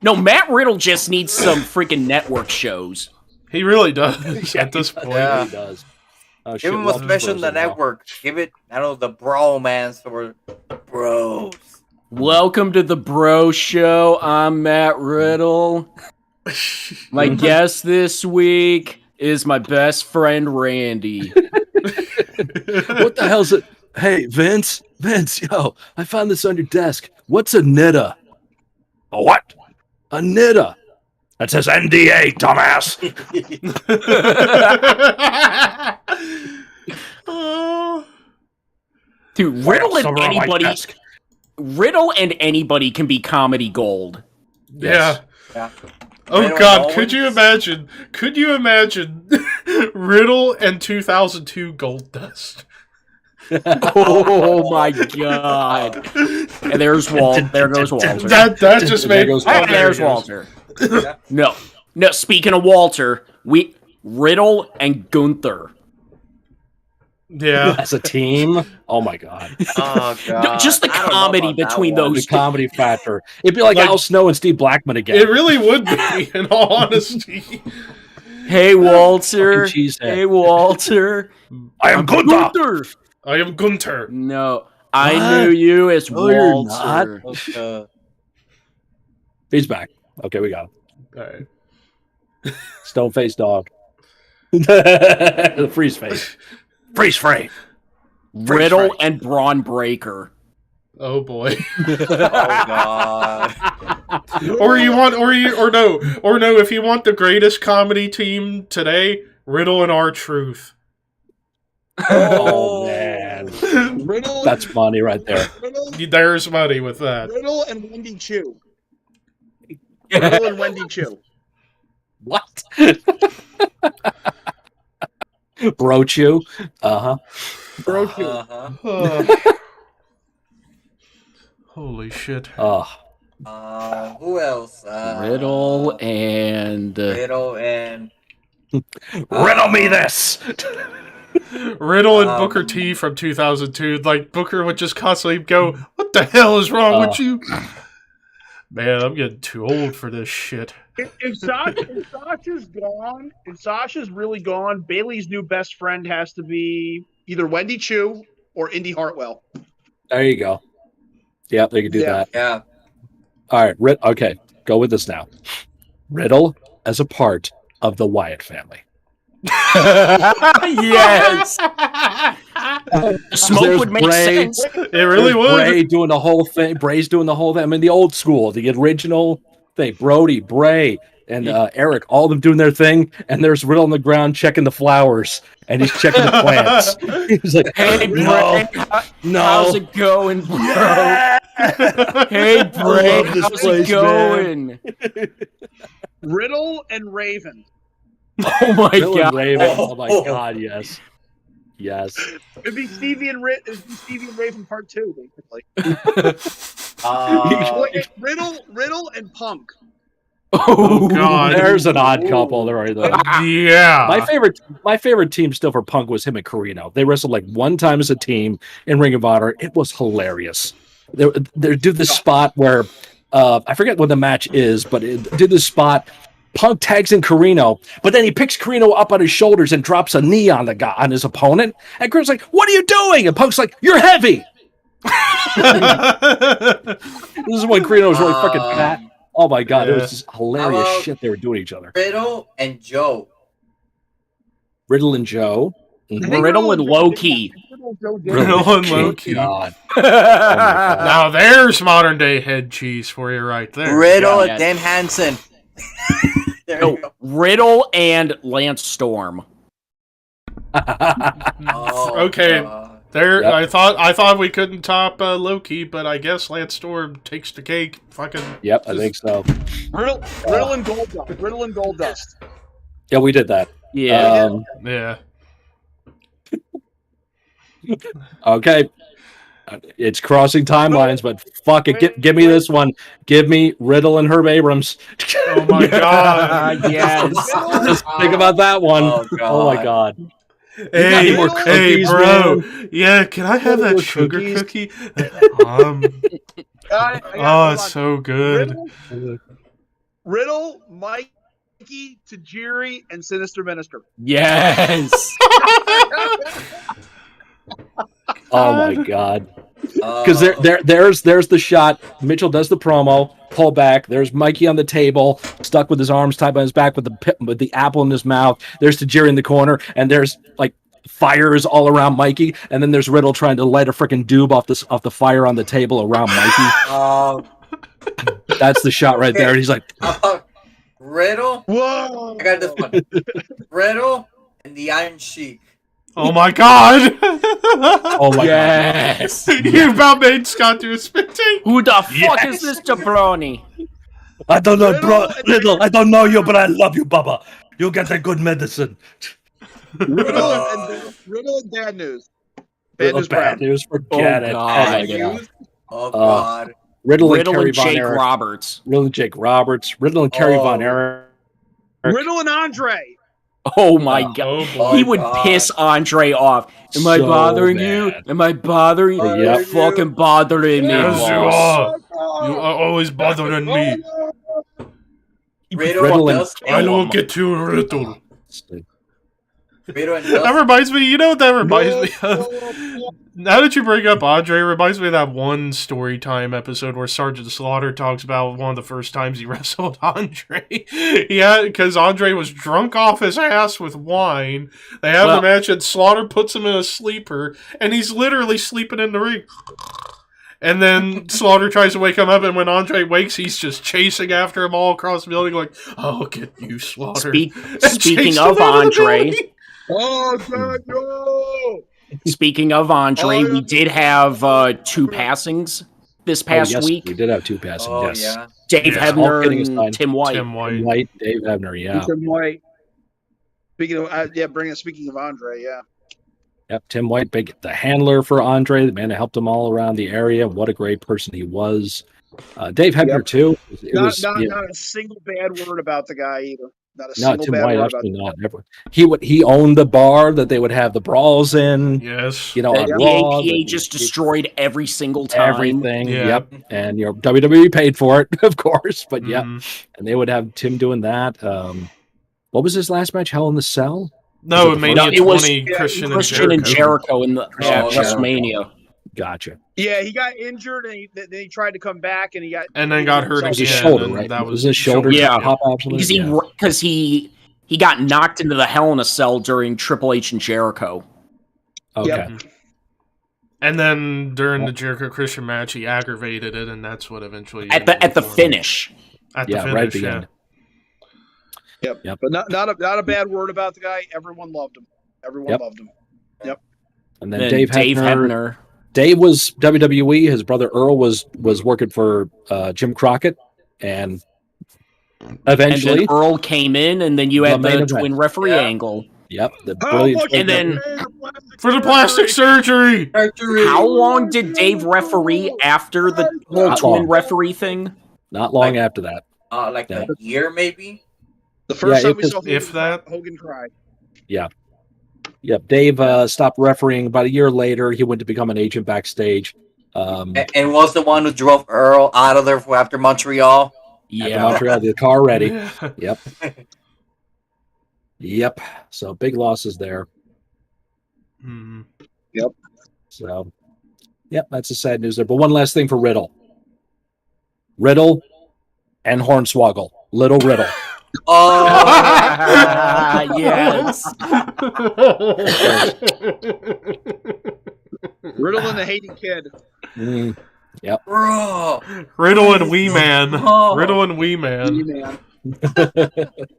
No, Matt Riddle just needs some freaking network shows. He really does at this point. Yeah. He does. Give him a special on the network. Give it, the bromance or the bros. Welcome to the Bro Show. I'm Matt Riddle. My guest this week is my best friend, Randy. What the hell's it? Hey, Vince, yo, I found this on your desk. What's a NIDA? A what? A NIDA. That says NDA, dumbass. Dude, Riddle and anybody can be comedy gold. Yeah. Yeah. Oh God, could you imagine Riddle and 2002 Goldust? Oh my God. And there's Walt. There goes Walter. That just made there's Walter. No, speaking of Walter, Riddle and Gunther. Yeah. as a team. Oh my god. Oh god. Just the I don't know comedy about that between one. The those. comedy factor. It'd be like Like- Al Snow and Steve Blackman again. It really would be, in all honesty. Hey Walter. Fucking cheesehead. Hey Walter. I am Gunther. I am Gunter. No, I knew you as No, you're Walter. Okay. He's back. Okay, we got him. All right. Stone face dog. The freeze face. Freeze frame. Riddle Frank. and Braun Breaker. Oh boy. Oh god. Or no. If you want the greatest comedy team today, Riddle and R-Truth. Oh man. Riddle. That's funny right there. Riddle, There's money with that. Riddle and Wendy Chu. Riddle and Wendy Chu. What? Brochu. Uh-huh. Bro Chu. Uh-huh. Holy shit. Oh. Who else? Riddle and Riddle and Riddle me this. Riddle and Booker T from 2002. Like, Booker would just constantly go, "What the hell is wrong with you?" Man, I'm getting too old for this shit. If Sasha's gone, if Sasha's really gone, Bailey's new best friend has to be either Wendy Chu or Indy Hartwell. There you go. Yeah, they could do that. yeah. All right, okay, go with this now. Riddle as a part of the Wyatt family. yes, smoke There's would make Bray. sense. It really There's would. Bray doing the whole thing. Bray's doing the whole thing. I mean, the old school, the original thing. Brody, Bray, and Eric, all of them doing their thing. And there's Riddle on the ground checking the flowers, and he's checking the plants. He's like, Hey, no, Bray, no. how's it going, bro? Yeah. Hey, Bray, love this how's place, it going? Riddle and Raven. Oh my Riddle and god! Raven. Oh my god, yes. Yes. It'd be Stevie and Raven Part 2, basically. Riddle and Punk. Oh god. There's an odd couple there right there. Yeah. My favorite team still for Punk was him and Carino. They wrestled like one time as a team in Ring of Honor. It was hilarious. They do this spot where I forget what the match is, but it did this spot. Punk tags in Carino, but then he picks Carino up on his shoulders and drops a knee on the guy, on his opponent. And Carino's like, "What are you doing?" And Punk's like, "You're heavy." This is when Carino was really fucking fat. Oh my god, it was just hilarious shit they were doing to each other. Riddle and Joe. Riddle and Joe. Riddle and Low-Key. Riddle and Low-Key. God. Now there's modern day head cheese for you right there. Riddle Yeah. and Dan Hansen. There you No, go. Riddle and Lance Storm. Oh, Okay. God. There, Yep. I thought we couldn't top Loki, but I guess Lance Storm takes the cake. Fucking. Yep, I think so. Riddle and Goldust. Riddle and Goldust. Yeah, we did that. Yeah. Yeah. Okay. It's crossing timelines, but fuck it. Give me this one. Give me Riddle and Herb Abrams. Oh my god. yes. Just think about that one. Oh, Oh my god. got Hey, any more hey, cookies, bro. man? Yeah, can I have that More sugar cookies? cookie? I Oh, got it's so good. Riddle, Mikey, Tajiri, and Sinister Minister. Yes. Oh my god. Oh. Because there's the shot. Mitchell does the promo, pull back. There's Mikey on the table, stuck with his arms tied behind his back with the apple in his mouth. There's Tajiri in the corner, and there's like fires all around Mikey, and then there's Riddle trying to light a freaking doob off the fire on the table around Mikey. That's the shot right there. And he's like, Riddle. Whoa! I got this one. Riddle and the Iron Sheik. Oh my god. "Oh my god." yes. You about made Scott do a spit take. Who the fuck is this jabroni? I don't know, bro. Riddle. I don't know you, but I love you, Bubba. You get a good medicine. Riddle and Bad News. Bad News Bad Brown. news. Forget Oh, it. God. Oh my god. Oh God. Riddle and Riddle Kerry and Von Jake Erich. Roberts. Riddle and Jake Roberts. Riddle and Kerry Von Erich. Riddle and Andre. Oh my god. Oh boy. He would piss Andre off. Am I So bothering you? bad. Am I bothering you? Yep. You're fucking bothering me, Yes, you boss. are. You are always bothering me. Riddle and does I kill will him. get you, Riddle. Riddle and That Dust. reminds me, you know what that reminds me of? Now that you bring up Andre, it reminds me of that one story time episode where Sergeant Slaughter talks about one of the first times he wrestled Andre. Yeah, because Andre was drunk off his ass with wine. They have the match and Slaughter puts him in a sleeper, and he's literally sleeping in the ring. And then Slaughter tries to wake him up, and when Andre wakes, he's just chasing after him all across the building like, I'll get you, Slaughter. Speaking of Andre... Oh, God, no! Speaking of Andre, we did have 2 passings this past yes, week. We did have 2 passing, Oh, yes. yeah. Dave Yeah. Hebner All kidding and aside. Tim White. Tim White. White, Dave Hebner, yeah. Tim White. Speaking of, speaking of Andre, yeah. Yep, Tim White, the handler for Andre, the man that helped him all around the area. What a great person he was. Dave Hebner, too. Not a single bad word about the guy either. Not a No, single Tim bad White, word absolutely not. Never. He owned the bar that they would have the brawls in. Yes. You know, on The Raw. APA just destroyed every single time. Everything. Yeah. Yep. And WWE paid for it, of course. But yeah, Mhm. and they would have Tim doing that. What was his last match? Hell in the Cell? No, Was it the Mania first- It was 20, Christian and Jericho in the Oh, WrestleMania. Gotcha. Yeah, he got injured and then he tried to come back and he got hurt It was his again, shoulder, and right? that was was his shoulder. Yeah. Pop out from Because it? he got knocked into the Hell in a Cell during Triple H and Jericho. Okay. Yep. And then during the Jericho Christian match, he aggravated it, and that's what eventually At the finish. At the Yeah, finish, right at the yeah. end. Yep. But not a bad word about the guy. Everyone loved him. Everyone loved him. Yep. And then And Dave Hebner. Hebner. Dave was WWE. His brother Earl was working for Jim Crockett, and eventually, And then Earl came in, and then you had The main the event. twin referee angle. yep, the How brilliant. much And then- For the plastic surgery! How long did Dave referee after the whole Not twin long. referee thing? Not long after that. Like Yeah. a year, maybe? The first Yeah, time we if saw if that. Hogan cry. Yep, Dave stopped refereeing about a year later. He went to become an agent backstage. And was the one who drove Earl out of there after Montreal. After Montreal, the car ready. Yeah. Yep. So big losses there. Mhm. So, yep, that's the sad news there. But one last thing for Riddle. Riddle and Hornswoggle. Little Riddle. Oh, Yes. Riddle and the hating kid. Mm, bro. Riddle and Wee Man. Oh. Riddle and Wee Man.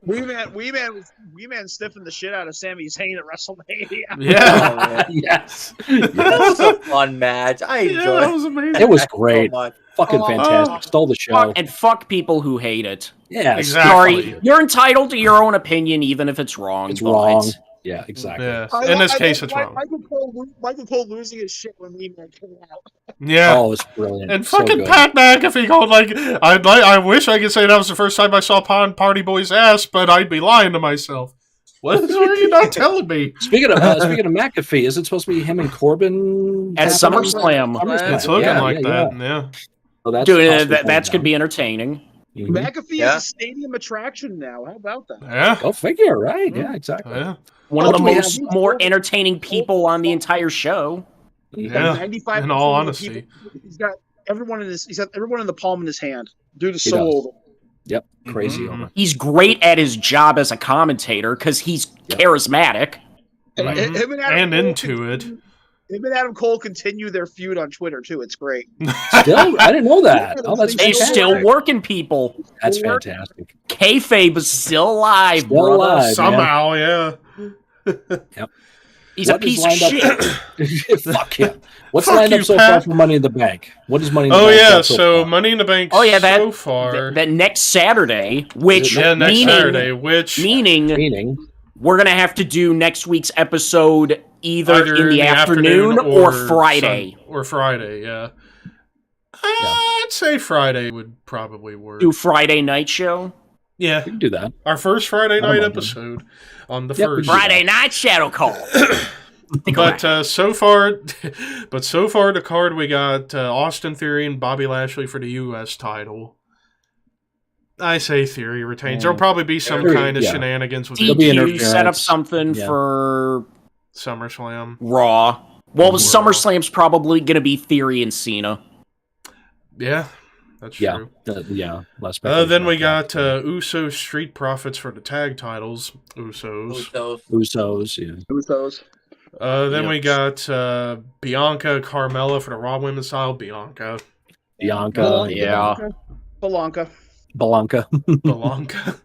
Wee Man stiffened the shit out of Sami Zayn at WrestleMania. Yeah. yes. That was a fun match. I Yeah, enjoyed that was amazing. It was so great. much. Fucking Oh. fantastic. Stole the show. And fuck people who hate it. Yeah, Exactly. Sorry, you're entitled to your own opinion, even if it's wrong. It's but wrong. Yeah, exactly. Yeah. In this case, it's wrong. Michael Cole losing his shit when Wee Man came out. Yeah. Oh, it's brilliant. And So fucking good. Pat McAfee going like, I wish I could say that was the first time I saw Party Boy's ass, but I'd be lying to myself. What are you not telling me? Speaking of McAfee, is it supposed to be him and Corbin At SummerSlam. It's looking like that. Yeah. So that's Dude, possibly that going could be entertaining. down. Mhm. McAfee Yeah. is a stadium attraction now. How about that? Yeah. Go figure, right? Yeah, exactly. Yeah. One of the What do we most more entertaining people on the entire show. Yeah. 95% In all of the honesty. people- he's got everyone in the palm in his hand. Dude is He so does. old. Yep, crazy Mhm. over. He's great at his job as a commentator because he's charismatic. And, Mhm. him and Adam And Cole into it. Him and Adam Cole continue their feud on Twitter too. It's great. Still, I didn't know that. Oh, that's They're fantastic. still working people. That's fantastic. Kayfabe is still alive, Still brother. alive. Somehow, yeah. He's a What is piece of lined up- shit. Fuck him. What's Fuck lined you, up so Pat. far for Money in the Bank? What is Money in the Oh Bank? yeah, got so far? Money in the Bank Oh, yeah, so far. That next Saturday, which yeah, next meaning, Saturday, which meaning Meaning, we're gonna have to do next week's episode either in the afternoon or Friday. Or Friday, yeah. I'd say Friday would probably work. Do Friday night show. Yeah. We can do that. Our first Friday I don't night mind episode on the Yep, we first. can do Friday night Shadow Kvlt. But so far the card we got Austin Theory and Bobby Lashley for the U.S. title. I say Theory retains. There'll probably be some Theory, kind of yeah. shenanigans with There'll be DQ interference. set up something Yeah. for SummerSlam. Raw. Well, Raw. SummerSlam's probably going to be Theory and Cena. Yeah, that's Yeah. true. Less. Then we got Usos Street Profits for the tag titles. Usos. Usos. Yeah. Usos. Then we got Bianca Carmella for the Raw Women's title. Bianca. Belanca. Bianca.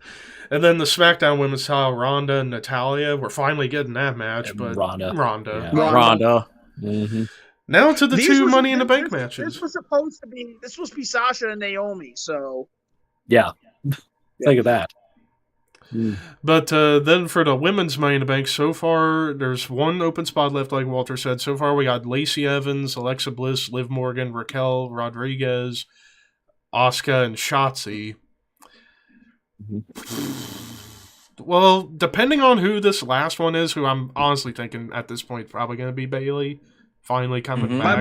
And then the SmackDown Women's title, Ronda and Natalia. We're finally getting that match, but Ronda. Ronda. Yeah. Ronda. Mm-hmm. Now to the These two was- Money in the Bank this- matches. This was supposed to be Sasha and Naomi. So Yeah. Think of that. But then for the women's Money in the Bank, so far, there's one open spot left, like Walter said. So far, we got Lacey Evans, Alexa Bliss, Liv Morgan, Raquel Rodriguez, Asuka, and Shotzi. Well, depending on who this last one is, who I'm honestly thinking at this point probably going to be Bailey, finally coming my back.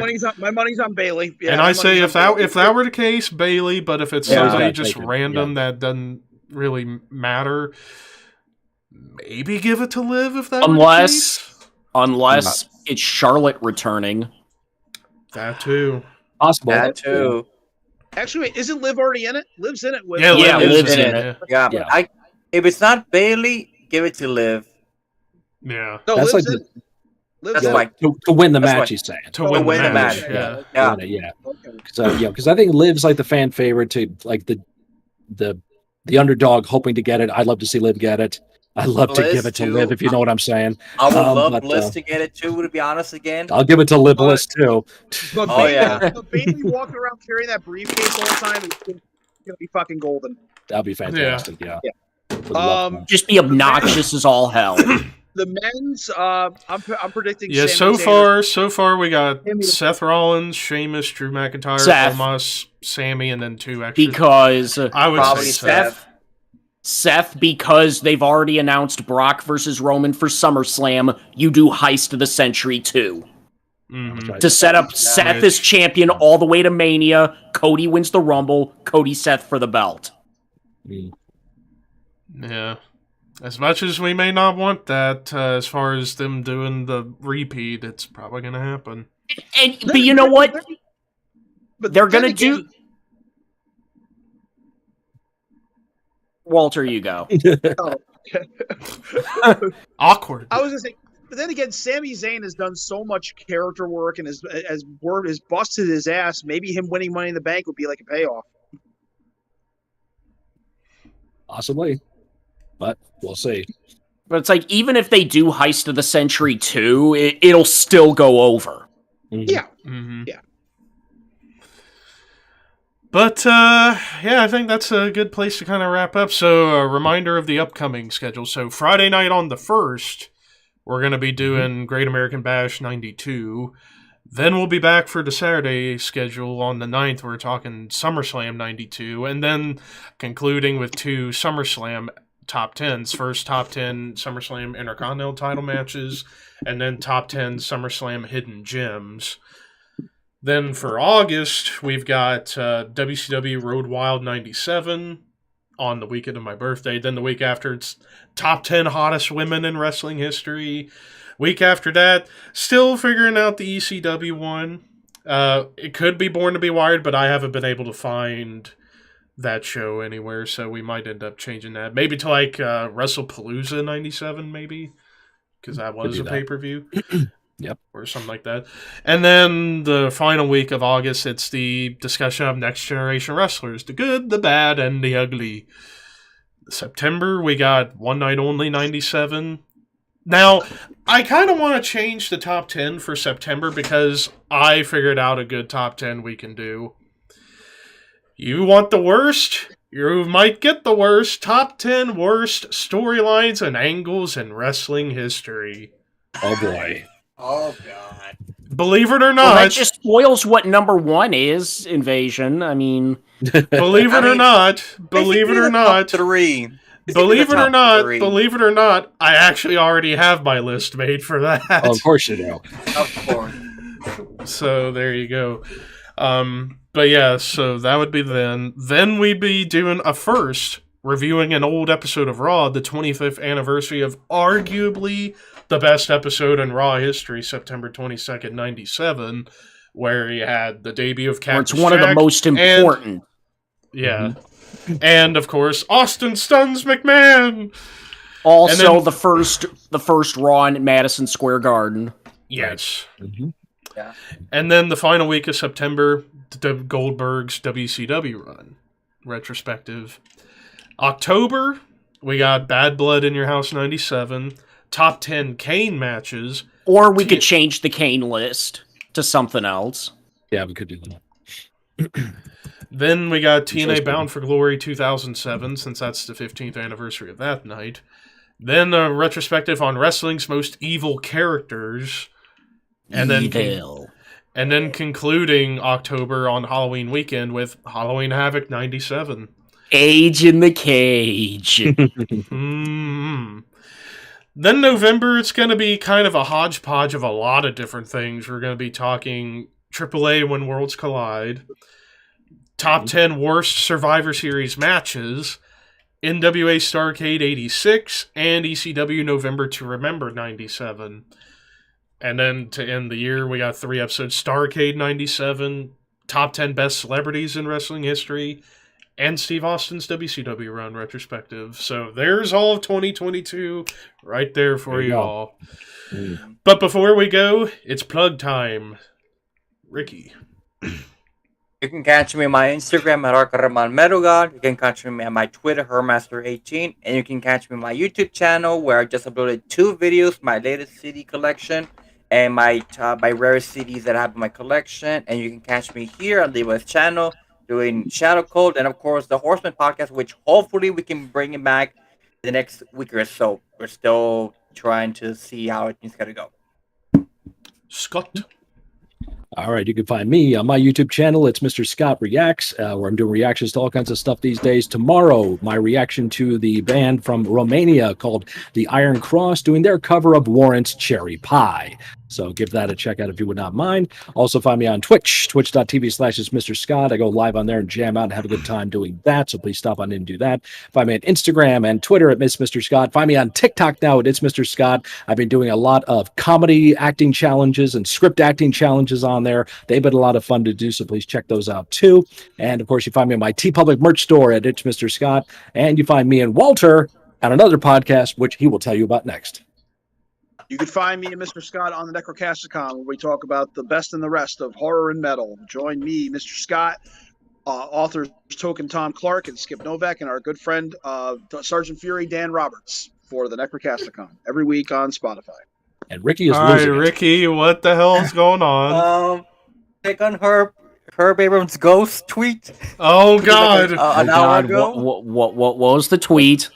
money's on Bailey. Yeah, And my I say money's if on Bayley. that were the case, Bailey. But if it's Yeah. somebody Yeah, just take it. random that doesn't really matter, maybe give it to Liv if that were the case. Unless it's Charlotte returning. That too. Possible. That too. Actually, wait, isn't Liv already in it? Liv's in it with. Yeah, Yeah, Liv Liv's is in it. Yeah, but Yeah. if it's not Bailey, give it to Liv. Yeah. No, That's Liv's like in. Liv's That's in. why. to win the That's match, why- he's saying. To win win the the match. match. Yeah. Yeah. Yeah. Okay. So because I think Liv's like the fan favorite to like the underdog, hoping to get it. I'd love to see Liv get it. I'd love to Bliss give it to too. Liv, if you know what I'm saying. I would love but, Bliss to get it too, to be honest again. I'll give it to Liv Bliss too. But Oh, Bailey, yeah. but Bailey walking around carrying that briefcase all the time is gonna be fucking golden. That'd be fantastic. Yeah. Yeah. Would love that. Just be obnoxious as all hell. The men's, I'm predicting. Yeah, Sami so far we got Sami- Seth Rollins, Sheamus, Drew McIntyre, Seth. Omos, Sammy, and then two extras. Because I would Probably say Seth. Seth, because they've already announced Brock versus Roman for SummerSlam, you do Heist of the Century 2. Mhm. To set up Seth as champion all the way to Mania, Cody wins the Rumble, Cody Seth for the belt. Yeah. As much as we may not want that, as far as them doing the repeat, it's probably going to happen. But you know what? But They're then going to again- do... Walter, you go. Awkward. I was gonna say, but then again, Sami Zayn has done so much character work and has busted his ass. Maybe him winning Money in the Bank would be like a payoff. Possibly. But we'll see. But it's like, even if they do Heist of the Century 2, it'll still go over. Yeah. Mm-hmm. Yeah. But, yeah, I think that's a good place to kind of wrap up. So, a reminder of the upcoming schedule. So, Friday night on the 1st, we're going to be doing Great American Bash 92. Then we'll be back for the Saturday schedule on the 9th. We're talking SummerSlam 92. And then concluding with two SummerSlam top 10s. First, top 10 SummerSlam Intercontinental title matches. And then top 10 SummerSlam Hidden Gems. Then for August, we've got WCW Road Wild 97 on the weekend of my birthday. Then the week after, it's top 10 hottest women in wrestling history. Week after that, still figuring out the ECW one. It could be Born to be Wired, but I haven't been able to find that show anywhere, so we might end up changing that. Maybe to like WrestlePalooza 97, maybe, because that was a pay-per-view. Yep. Or something like that. And then the final week of August, it's the discussion of Next Generation Wrestlers. The good, the bad, and the ugly. September, we got One Night Only 97. Now, I kind of want to change the top 10 for September because I figured out a good top 10 we can do. You want the worst? You might get the worst. Top 10 worst storylines and angles in wrestling history. Oh boy. Oh God. Believe it or Well, that not, just spoils what number 1 is, Invasion. I mean... believe it or not, Believe it or not, I actually already have my list made for that. Oh, of course you do. Of course. So there you go. But yeah, so that would be then. Then we'd be doing a first, reviewing an old episode of Raw, the 25th anniversary of arguably the best episode in Raw history, September 22nd, 97, where you had the debut of Cactus It's one of the Jack most important. yeah. And of course, Austin stuns McMahon. Also, then, the first Raw in Madison Square Garden. Yes. Mm-hmm. Yeah. And then the final week of September, the Goldberg's WCW run, retrospective. October, we got Bad Blood in Your House 97, top 10 Kane matches. Or we could change the Kane list to something else. Yeah, we could do that. Then we got TNA Bound for Glory 2007, since that's the 15th anniversary of that night. Then a retrospective on wrestling's most evil characters. And then concluding October on Halloween weekend with Halloween Havoc 97. Age in the Cage. Mm-hmm. Then November, it's going to be kind of a hodgepodge of a lot of different things. We're going to be talking AAA When Worlds Collide, top 10 worst Survivor Series matches, NWA Starrcade 86, and ECW November to Remember 97. And then to end the year, we got 3 episodes, Starrcade 97, top 10 best celebrities in wrestling history, and Steve Austin's WCW run retrospective. So there's all of 2022 right there for you all. Mm. But before we go, it's plug time. Ricky. You can catch me on my Instagram at ArcaRamonMetalGod. You can catch me on my Twitter, Hermaster18. And you can catch me on my YouTube channel where I just uploaded 2 videos, my latest CD collection and my rarest CDs that I have in my collection. And you can catch me here on the US channel doing Shadow Kvlt and, of course, the Horseman podcast, which hopefully we can bring it back the next week or so. We're still trying to see how it's going to go. Scott. All right, you can find me on my YouTube channel. It's Mr. Scott Reacts, where I'm doing reactions to all kinds of stuff these days. Tomorrow, my reaction to the band from Romania called The Iron Cross, doing their cover of Warrant's Cherry Pie. So give that a check out if you would not mind. Also find me on Twitch, twitch.tv/Mr. Scott. I go live on there and jam out and have a good time doing that. So please stop on in and do that. Find me on Instagram and Twitter at Mr. Scott. Find me on TikTok now at It's Mr. Scott. I've been doing a lot of comedy acting challenges and script acting challenges on there. They've been a lot of fun to do, so please check those out too. And of course, you find me on my TeePublic merch store at It's Mr. Scott. And you find me and Walter on another podcast, which he will tell you about next. You can find me and Mr. Scott on the Necrocasticon, where we talk about the best and the rest of horror and metal. Join me, Mr. Scott, authors Token Tom Clark and Skip Novak, and our good friend Sergeant Fury Dan Roberts for the Necrocasticon every week on Spotify. And Ricky is all losing right, Ricky, what the hell is going on? Take on Herb Abrams' ghost tweet. Oh God! An hour ago. What was the tweet?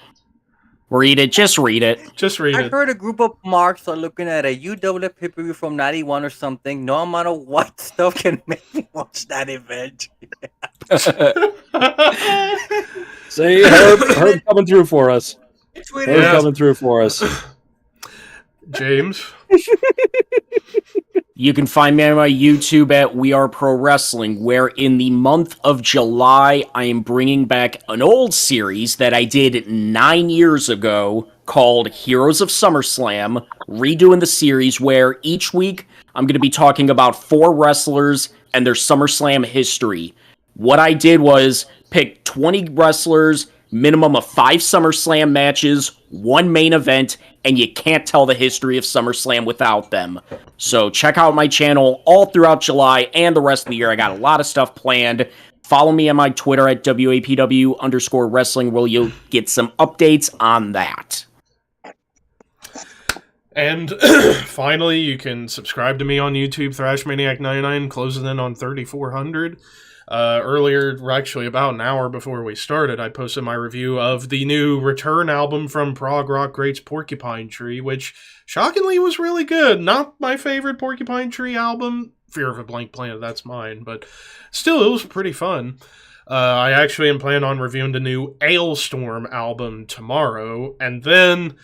Read it. Just read it. Just read it. I heard a group of marks are looking at a UWF pay-per-view from 91 or something. No amount of white stuff can make me watch that event. See, Herb coming through for us. Herb coming through for us. James. You can find me on my YouTube at We Are Pro Wrestling, where in the month of July, I am bringing back an old series that I did 9 years ago called Heroes of SummerSlam, redoing the series where each week I'm going to be talking about 4 wrestlers and their SummerSlam history. What I did was pick 20 wrestlers, minimum of 5 SummerSlam matches, 1 main event, and you can't tell the history of SummerSlam without them. So check out my channel all throughout July and the rest of the year. I got a lot of stuff planned. Follow me on my Twitter at WAPW_wrestling, where you'll get some updates on that. And finally, you can subscribe to me on YouTube, Thrashmaniac99, closing in on 3,400. Earlier, actually about an hour before we started, I posted my review of the new Return album from prog rock greats Porcupine Tree, which shockingly was really good. Not my favorite Porcupine Tree album. Fear of a Blank Planet, that's mine, but still, it was pretty fun. I actually am planning on reviewing the new Ailstorm album tomorrow, and then,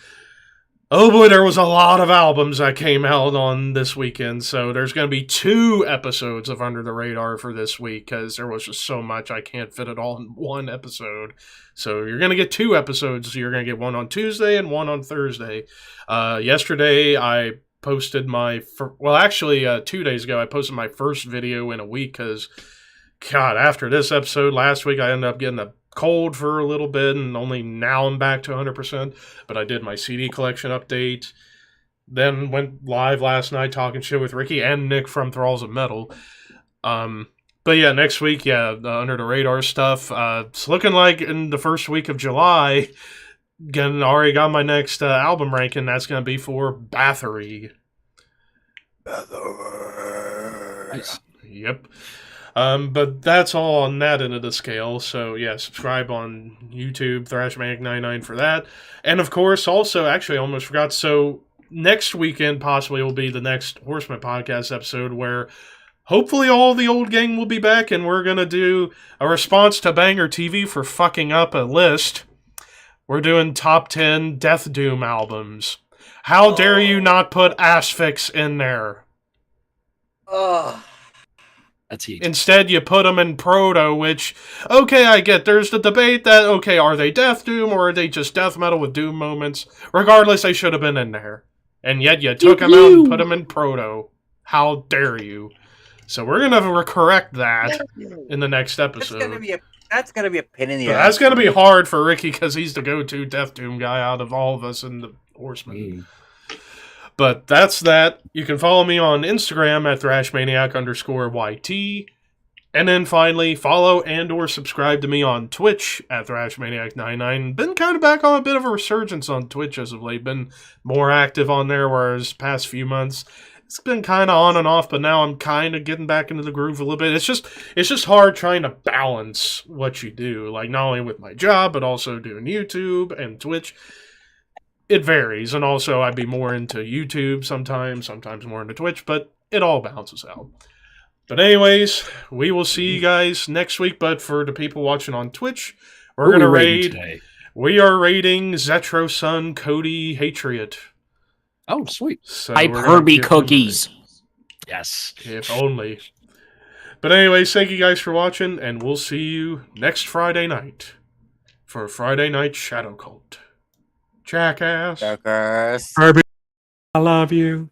oh boy, there was a lot of albums that came out on this weekend, so there's going to be 2 episodes of Under the Radar for this week, because there was just so much I can't fit it all in one episode. So you're going to get 2 episodes. You're going to get one on Tuesday and one on Thursday. Yesterday, I posted my, 2 days ago, I posted my first video in a week, because, God, after this episode last week, I ended up getting a cold for a little bit, and only now I'm back to 100%, but I did my CD collection update, then went live last night talking shit with Ricky and Nick from Thralls of Metal. But yeah, next week, the Under the Radar stuff, it's looking like in the first week of July, already got my next album ranking, that's going to be for Bathory. Nice. Yep. But that's all on that end of the scale, so yeah, subscribe on YouTube, ThrashManiac99 for that. And of course, also, actually, I almost forgot, so next weekend possibly will be the next Horseman podcast episode where hopefully all the old gang will be back, and we're going to do a response to Banger TV for fucking up a list. We're doing top 10 Death Doom albums. How dare you not put Asphyx in there? That's heat. Instead, you put them in Proto, which, okay, I get, there's the debate that, okay, are they Death Doom or are they just death metal with Doom moments? Regardless, they should have been in there. And yet you took them out and put them in Proto. How dare you? So we're going to correct that in the next episode. That's gonna be a pain in the ass. That's going to be hard for Ricky because he's the go-to Death Doom guy out of all of us in the Horsemen. But that's that. You can follow me on Instagram at ThrashManiac_YT. And then finally, follow and or subscribe to me on Twitch at ThrashManiac99. Been kind of back on a bit of a resurgence on Twitch as of late. Been more active on there, whereas past few months, it's been kind of on and off, but now I'm kind of getting back into the groove a little bit. It's just hard trying to balance what you do. Like, not only with my job, but also doing YouTube and Twitch. It varies, and also I'd be more into YouTube sometimes more into Twitch, but it all balances out. But anyways, we will see you guys next week, but for the people watching on Twitch, we're going to raid. Today? We are raiding Zetro Sun Cody Hatriot. Oh, sweet. So Hype Herbie cookies. Yes. If only. But anyways, thank you guys for watching, and we'll see you next Friday night for Friday Night Shadow Kvlt. Jackass. Jackass. Herbie, I love you.